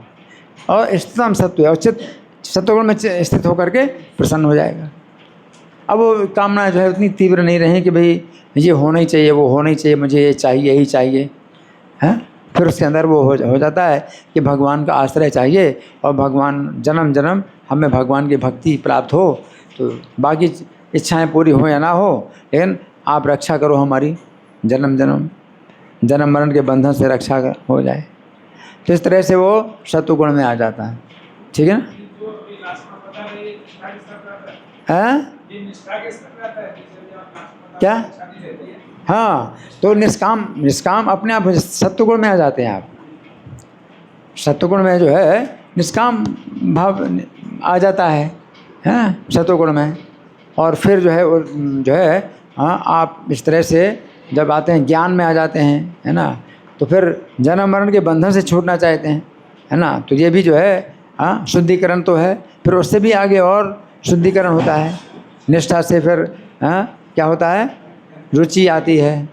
और स्थितम सत्व, और चित्त सत्वगुण में स्थित होकर के प्रसन्न हो जाएगा। अब वो कामना जो है उतनी तीव्र नहीं रही कि भाई ये होना ही चाहिए, वो होना ही चाहिए, मुझे ये चाहिए, यही चाहिए, हैं। फिर उसके अंदर वो हो जाता है कि भगवान का आश्रय चाहिए और भगवान जन्म जन्म हमें भगवान की भक्ति प्राप्त हो, तो बाकी इच्छाएं पूरी हो या ना हो, लेकिन आप रक्षा करो हमारी, जन्म मरण के बंधन से रक्षा हो जाए। तो इस तरह से वो सत्वगुण में आ जाता है, ठीक है ना। हैं? क्या? हाँ, तो निष्काम अपने आप सत्वगुण में आ जाते हैं आप। सत्वगुण में जो है निष्काम भाव आ जाता है, हैं, सत्वगुण में। और फिर जो है हाँ, आप इस तरह से जब आते हैं ज्ञान में आ जाते हैं, है ना, तो फिर जन्म मरण के बंधन से छूटना चाहते हैं, है ना। तो ये भी जो है हाँ शुद्धिकरण तो है। फिर उससे भी आगे और शुद्धिकरण होता है निष्ठा से। फिर हाँ क्या होता है, रुचि आती है,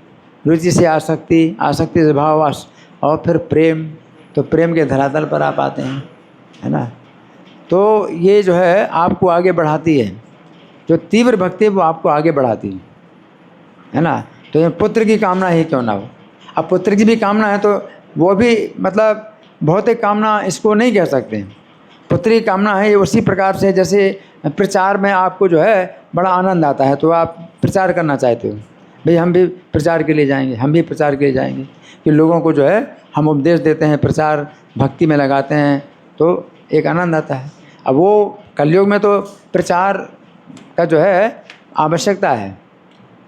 रुचि से आसक्ति, आसक्ति से भाव, और फिर प्रेम, तो प्रेम के धरातल पर आप आते हैं, है ना। तो ये जो है आपको आगे बढ़ाती है, जो तीव्र भक्ति वो आपको आगे बढ़ाती है ना। तो ये पुत्र की कामना ही क्यों ना हो, अब पुत्र की भी कामना है तो वो भी मतलब भौतिक कामना इसको नहीं कह सकते। पुत्र की कामना है ये उसी प्रकार से जैसे प्रचार में आपको जो है बड़ा आनंद आता है, तो आप प्रचार करना चाहते हो, भाई हम भी प्रचार के लिए जाएंगे, हम भी प्रचार के लिए जाएंगे, कि लोगों को जो है हम उपदेश देते हैं, प्रचार भक्ति में लगाते हैं, तो एक आनंद आता है। अब वो कलयुग में तो प्रचार का जो है आवश्यकता है,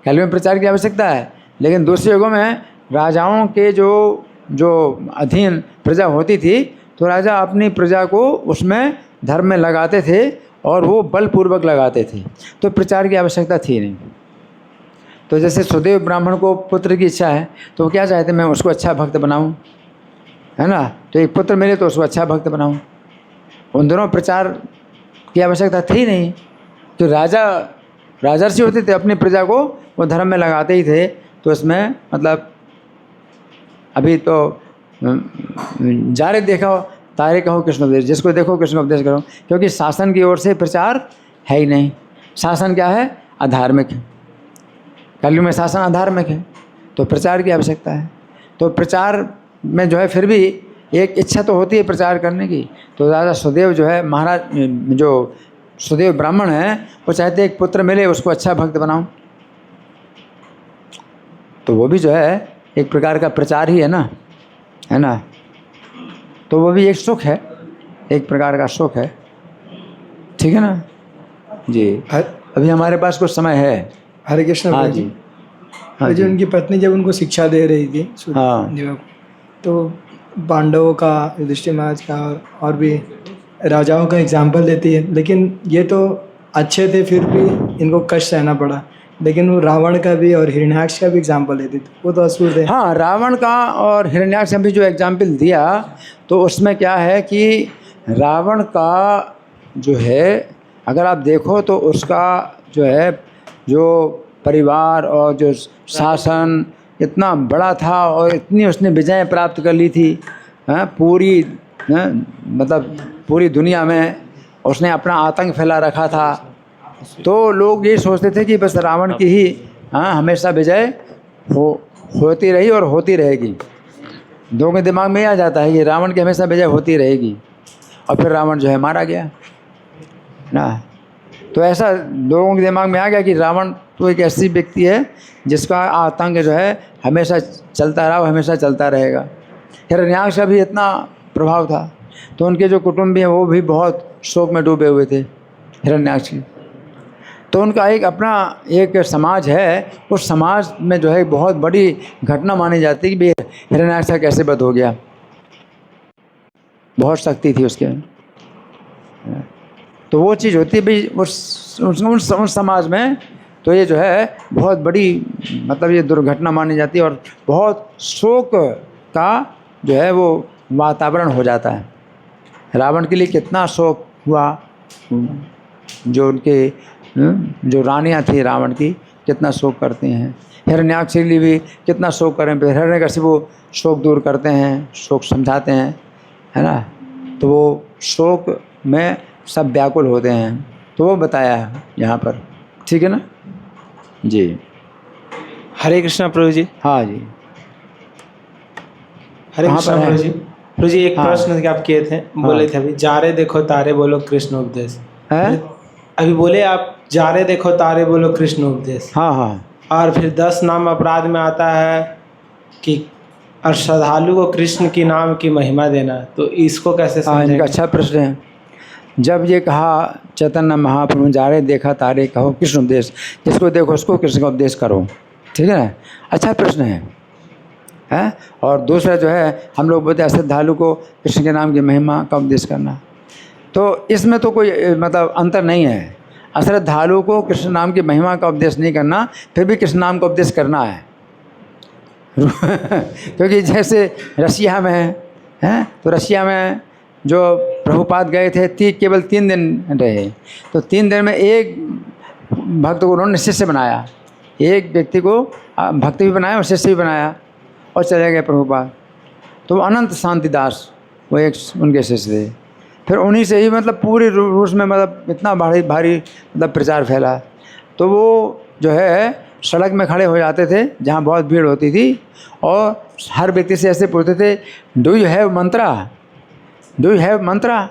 कलयुग में प्रचार की आवश्यकता है, लेकिन दूसरे युगों में राजाओं के जो अधीन प्रजा होती थी, तो राजा अपनी प्रजा को उसमें धर्म में लगाते थे और वो बलपूर्वक लगाते थे, तो प्रचार की आवश्यकता थी नहीं। तो जैसे सुदेव ब्राह्मण को पुत्र की इच्छा है, तो वो क्या चाहते, मैं उसको अच्छा भक्त बनाऊं, है ना, तो एक पुत्र मिले तो उसको अच्छा भक्त बनाऊं। उन दोनों प्रचार की आवश्यकता थी नहीं, तो राजर्षि होते थे, अपनी प्रजा को वो धर्म में लगाते ही थे। तो इसमें मतलब अभी तो जारे देखो तारे कहो कृष्ण उपदेश, जिसको देखो कृष्ण उपदेश करो, क्योंकि शासन की ओर से प्रचार है ही नहीं। शासन क्या है, अधार्मिक है, कलयुग में शासन अधार्मिक है, तो प्रचार की आवश्यकता है। तो प्रचार में जो है फिर भी एक इच्छा तो होती है प्रचार करने की। तो राजा सुदेव जो है, महाराज जो सुदेव ब्राह्मण है, वो चाहते एक पुत्र मिले, उसको अच्छा भक्त बनाऊं, तो वो भी जो है एक प्रकार का प्रचार ही है ना, है ना। तो वो भी एक सुख है, एक प्रकार का सुख है, ठीक है ना जी। अभी हमारे पास कुछ समय है। हरे कृष्ण। हाँ जी, हाँ जो जी। उनकी पत्नी जब उनको शिक्षा दे रही थी हाँ। देवा को, तो पांडवों का, युधिष्ठिर महाराज का और भी राजाओं का एग्जाम्पल देती है, लेकिन ये तो अच्छे थे, फिर भी इनको कष्ट सहना पड़ा। लेकिन वो रावण का भी और हिरण्याक्ष का भी एग्जाम्पल देती थी, वो तो असुर थे। हाँ, रावण का और हिरण्याक्ष ने भी जो एग्जाम्पल दिया, तो उसमें क्या है कि रावण का जो है अगर आप देखो तो उसका जो है जो परिवार और जो शासन इतना बड़ा था और इतनी उसने विजय प्राप्त कर ली थी, पूरी मतलब पूरी दुनिया में उसने अपना आतंक फैला रखा था। तो लोग ये सोचते थे कि बस रावण की ही हमेशा विजय होती रही और होती रहेगी। लोगों के दिमाग में आ जाता है कि रावण की हमेशा विजय होती रहेगी, और फिर रावण जो है मारा गया ना। तो ऐसा लोगों के दिमाग में आ गया कि रावण तो एक ऐसी व्यक्ति है जिसका आतंक जो है हमेशा चलता रहा, हमेशा चलता रहेगा। हिरण्याक्ष का भी इतना प्रभाव था, तो उनके जो कुटुंबी हैं वो भी बहुत शोक में डूबे हुए थे हिरण्याक्ष की। तो उनका एक अपना एक समाज है, उस समाज में जो है बहुत बड़ी घटना मानी जाती है कि भाई हिरण्याक्ष कैसे वध हो गया, बहुत शक्ति थी उसके। तो वो चीज़ होती है भाई उस समाज में, तो ये जो है बहुत बड़ी मतलब ये दुर्घटना मानी जाती है और बहुत शोक का जो है वो वातावरण हो जाता है। रावण के लिए कितना शोक हुआ, जो उनके जो रानियाँ थी रावण की कितना शोक करती हैं, हिरण्याक्ष के लिए भी कितना शोक करें, फिर हिरण्यकशिपु शोक दूर करते हैं, शोक समझाते हैं, है ना। तो वो शोक में सब व्याकुल होते हैं, तो वो बताया है यहाँ पर, ठीक है ना जी। हरे कृष्णा प्रभु जी। हाँ जी, हरे कहाँ कृष्णा पर है? प्रभु जी। प्रभु जी एक हाँ। प्रश्न कि आप किए थे, बोले थे अभी जा रे देखो तारे बोलो कृष्ण उपदेश है? अभी बोले आप जा रे देखो तारे बोलो कृष्ण उपदेश, हाँ हाँ और फिर 10 नाम अपराध में आता है कि और श्रद्धालु को कृष्ण की नाम की महिमा देना, तो इसको कैसे हाँ, इनका समझेंगे? अच्छा प्रश्न है। जब ये कहा चैतन्य महाप्रभु जा रे देखा तारे कहो कृष्ण उपदेश, जिसको देखो उसको कृष्ण का उपदेश करो, ठीक है ना, अच्छा प्रश्न है। और दूसरा जो है हम लोग बोलते हैं श्रद्धालु को कृष्ण के नाम की महिमा का उपदेश करना, तो इसमें तो कोई मतलब अंतर नहीं है। अश्रद्धालु को कृष्ण नाम की महिमा का उपदेश नहीं करना, फिर भी कृष्ण नाम का उपदेश करना है। क्योंकि जैसे रशिया में है, तो रशिया में जो प्रभुपाद गए थे केवल 3 दिन रहे, तो 3 दिन में एक भक्त को उन्होंने शिष्य बनाया, एक व्यक्ति को भक्त भी बनाया और शिष्य भी बनाया, और चले गए प्रभुपाद। तो अनंत शांतिदास वो एक उनके शिष्य थे। फिर उन्हीं से ही मतलब पूरे रूस में मतलब इतना भारी मतलब प्रचार फैला। तो वो जो है सड़क में खड़े हो जाते थे जहाँ बहुत भीड़ होती थी, और हर व्यक्ति से ऐसे पूछते थे do you have mantra, do you have mantra.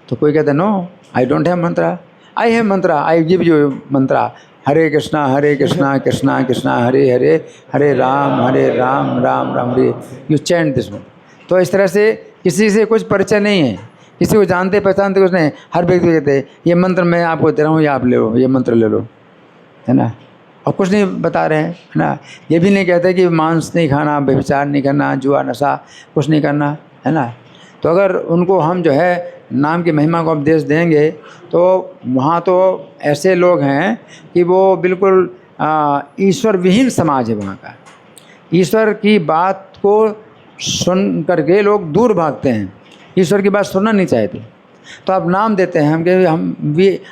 तो कोई कहता no I don't have mantra, I have mantra, I give you mantra, Hare Krishna Krishna Krishna Hare Hare, Hare Ram Ram Ram Hare, you chant this one. तो इस तरह से किसी से कुछ परिचय नहीं है, किसी को जानते पहचानते कुछ नहीं, हर व्यक्ति कहते ये मंत्र मैं आपको दे रहा हूँ, ये आप ले लो, ये मंत्र ले लो, है ना। और कुछ नहीं बता रहे हैं, है ना। ये भी नहीं कहते कि मांस नहीं खाना, व्यभिचार नहीं करना, जुआ नशा कुछ नहीं करना, है ना। तो अगर उनको हम जो है नाम की महिमा का उपदेश देंगे, तो वहाँ तो ऐसे लोग हैं कि वो बिल्कुल ईश्वर विहीन समाज है वहाँ का। ईश्वर की बात को सुन करके लोग दूर भागते हैं, ईश्वर की बात सुनना नहीं चाहते। तो आप नाम देते हैं, हम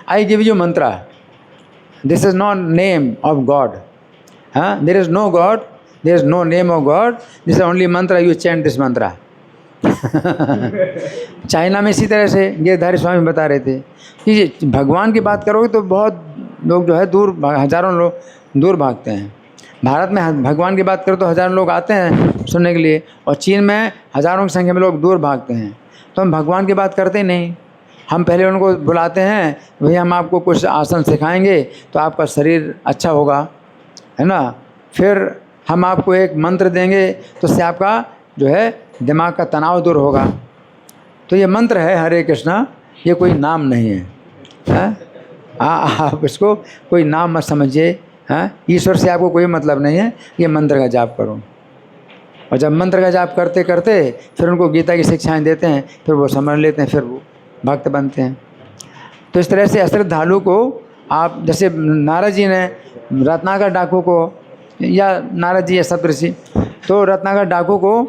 I give you mantra, this is not name of God, हाँ, there is no God, there is no name of God, this is only mantra, you chant this mantra. China में इसी तरह से गिरधारी स्वामी बता रहे थे कि भगवान की बात करोगे तो बहुत लोग जो है दूर, हज़ारों लोग दूर भागते हैं। भारत में भगवान की बात करो तो हज़ारों लोग आते हैं सुनने के लिए, और चीन में हज़ारों की संख्या में लोग दूर भागते हैं। तो हम भगवान की बात करते ही नहीं, हम पहले उनको बुलाते हैं, भैया हम आपको कुछ आसन सिखाएंगे तो आपका शरीर अच्छा होगा, है ना। फिर हम आपको एक मंत्र देंगे तो उससे आपका जो है दिमाग का तनाव दूर होगा। तो ये मंत्र है हरे कृष्णा, ये कोई नाम नहीं है, आप इसको कोई नाम मत समझिए, हाँ। ईश्वर से आपको कोई मतलब नहीं है, ये मंत्र का जाप करो। और जब मंत्र का जाप करते करते फिर उनको गीता की शिक्षाएं देते हैं, फिर वो समझ लेते हैं, फिर वो भक्त बनते हैं। तो इस तरह से अश्रद्धालु को आप, जैसे नारद जी ने रत्नाकर डाकू को, या नारद जी या सप्तऋषि, तो रत्नाकर डाकू को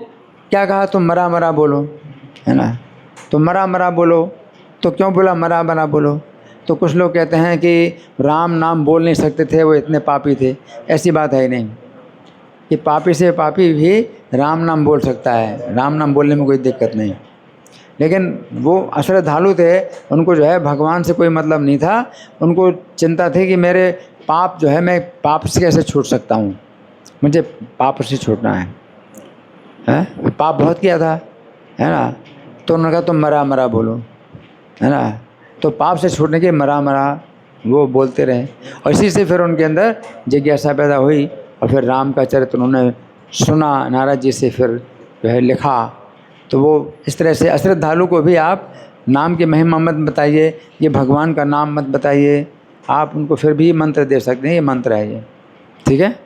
क्या कहा, तुम मरा मरा बोलो, है ना। तो मरा मरा बोलो, तो क्यों बोला मरा मरा बोलो। तो कुछ लोग कहते हैं कि राम नाम बोल नहीं सकते थे, वो इतने पापी थे। ऐसी बात है ही नहीं, कि पापी से पापी भी राम नाम बोल सकता है, राम नाम बोलने में कोई दिक्कत नहीं। लेकिन वो अश्रद्धालु थे, उनको जो है भगवान से कोई मतलब नहीं था, उनको चिंता थी कि मेरे पाप जो है, मैं पाप से कैसे छूट सकता हूँ, मुझे पाप से छूटना है, पाप बहुत किया था, है ना। तो उन्होंने कहा तुम मरा मरा बोलो, है ना। तो पाप से छूटने के मरा मरा वो बोलते रहे, और इसी से फिर उनके अंदर जिज्ञासा पैदा हुई, और फिर राम का चरित्र उन्होंने सुना नारद जी से, फिर जो है लिखा। तो वो इस तरह से अश्रद्धालु को भी आप नाम की महिमा मत बताइए, ये भगवान का नाम मत बताइए, आप उनको फिर भी मंत्र दे सकते हैं, ये मंत्र है ये, ठीक है।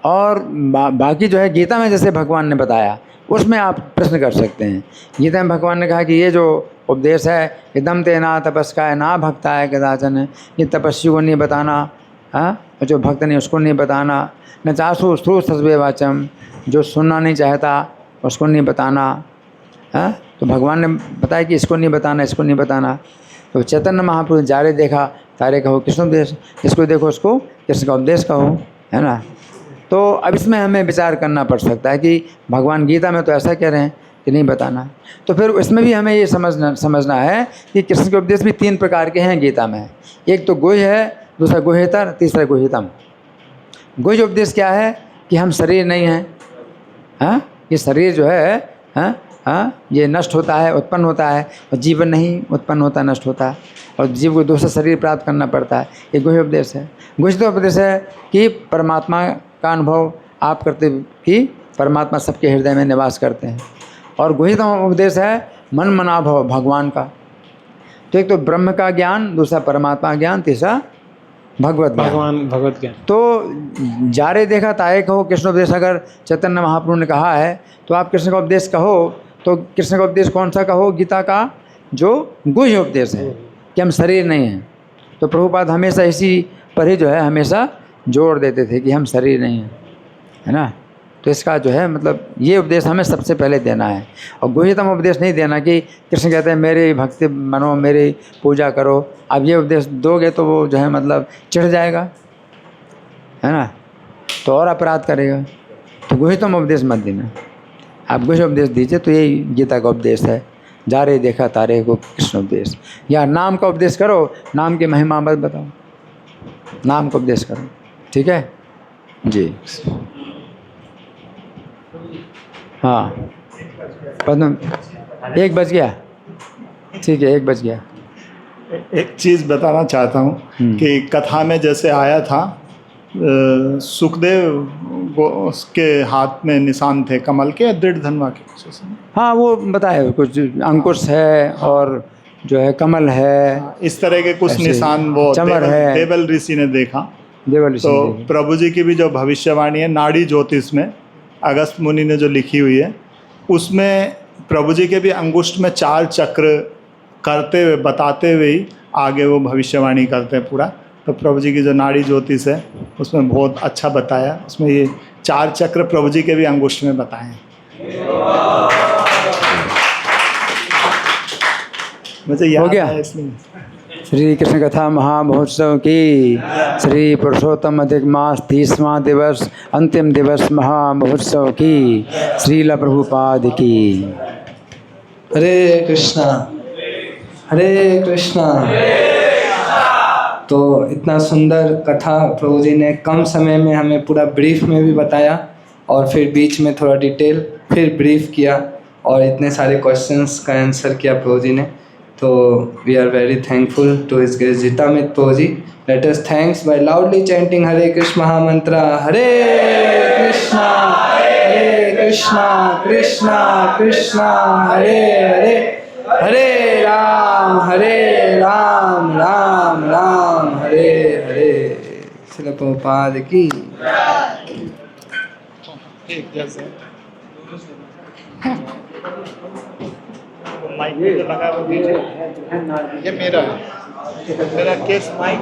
और बाकी जो है गीता में जैसे भगवान ने बताया उसमें आप प्रश्न कर सकते हैं। गीता में भगवान ने कहा कि ये जो उपदेश है एकदम तेना तपस्काय ना भक्ताय कदाचन, ये तपस्वी को नहीं बताना, हाँ, जो भक्त नहीं उसको नहीं बताना, न चासु श्रू सस्वे वाचम, जो सुनना नहीं चाहता उसको नहीं बताना, हाँ। तो भगवान ने बताया कि इसको नहीं बताना, इसको नहीं बताना। तो चैतन्य महापुरुष जारे देखा तारे कहो कृष्ण उपदेश, इसको देखो उसको कृष्ण का उपदेश कहो, है ना। तो अब इसमें हमें विचार करना पड़ सकता है कि भगवान गीता में तो ऐसा कह रहे हैं कि नहीं बताना, तो फिर इसमें भी हमें ये समझना है कि कृष्ण के उपदेश भी 3 प्रकार के हैं गीता में। एक तो गुह्य है, दूसरा गुह्यतर, तीसरा गुह्यतम। गुह्य उपदेश क्या है कि हम शरीर नहीं हैं, हाँ, ये शरीर जो है, हाँ हाँ, ये नष्ट होता है, उत्पन्न होता है, और जीवन नहीं उत्पन्न होता, नष्ट होता है, और जीव को दूसरा शरीर प्राप्त करना पड़ता है। ये गुह्य उपदेश है। गुह्य उपदेश है कि परमात्मा का अनुभव आप करते कि परमात्मा सबके हृदय में निवास करते हैं। और गुह्यतम उपदेश है मन मनाभव भगवान का। तो एक तो ब्रह्म का ज्ञान, दूसरा परमात्मा ज्ञान, तीसरा भगवत ज्ञान। तो जारे देखा ताये कहो कृष्ण उपदेश, अगर चैतन्य महाप्रभु ने कहा है तो आप कृष्ण का उपदेश कहो, तो कृष्ण का उपदेश कौन सा कहो? गीता का जो गुह्य उपदेश है कि हम शरीर नहीं हैं। तो प्रभुपाद हमेशा इसी पर ही जो है हमेशा जोर देते थे कि हम शरीर नहीं हैं, है ना। तो इसका जो है मतलब ये उपदेश हमें सबसे पहले देना है, और गुह्यतम उपदेश नहीं देना कि कृष्ण कहते हैं मेरी भक्ति मानो, मेरी पूजा करो। अब ये उपदेश दोगे तो वो जो है मतलब चिढ़ जाएगा, है ना, तो और अपराध करेगा। तो गुह्यतम उपदेश मत देना, आप गुह्य उपदेश दीजिए। तो यही गीता का उपदेश है, जा रे देखा तारे को कृष्ण उपदेश। या नाम का उपदेश करो, नाम की महिमा मत बताओ, नाम का उपदेश करो, ठीक है जी। हाँ, 1 बज गया, ठीक है, 1 बज गया। एक चीज़ बताना चाहता हूँ कि कथा में जैसे आया था सुखदेव उसके हाथ में निशान थे कमल के, दृढ़ धनवा के। हाँ, वो बताए कुछ अंकुश है और जो है कमल है, इस तरह के कुछ निशान वो देवल ऋषि ने देखा। तो प्रभु जी की भी जो भविष्यवाणी है नाड़ी ज्योतिष में, अगस्त मुनि ने जो लिखी हुई है, उसमें प्रभु जी के भी अंगुष्ठ में 4 चक्र करते हुए, बताते हुए ही आगे वो भविष्यवाणी करते हैं पूरा। तो प्रभु जी की जो नाड़ी ज्योतिष है उसमें बहुत अच्छा बताया, उसमें ये 4 चक्र प्रभु जी के भी अंगुष्ठ में बताए हैं। मुझे याद है इसलिए। श्री कृष्ण कथा महामहोत्सव की श्री पुरुषोत्तम अधिक मास 30वां दिवस अंतिम दिवस महामहोत्सव की श्रील प्रभुपाद की। हरे कृष्णा हरे कृष्णा। तो इतना सुंदर कथा प्रभु जी ने कम समय में हमें पूरा ब्रीफ में भी बताया, और फिर बीच में थोड़ा डिटेल, फिर ब्रीफ किया, और इतने सारे क्वेश्चंस का आंसर किया प्रभु जी ने। तो we are very thankful to his grace Jitamit Prabhu ji. Let us thanks by loudly chanting Hare Krishna mahamantra. Hare Krishna Krishna Krishna Hare Hare, Hare Ram Ram Ram Hare Hare. Srila Prabhupada की। माइक में जो लगा वो दीजिए, ये मेरा केस माइक।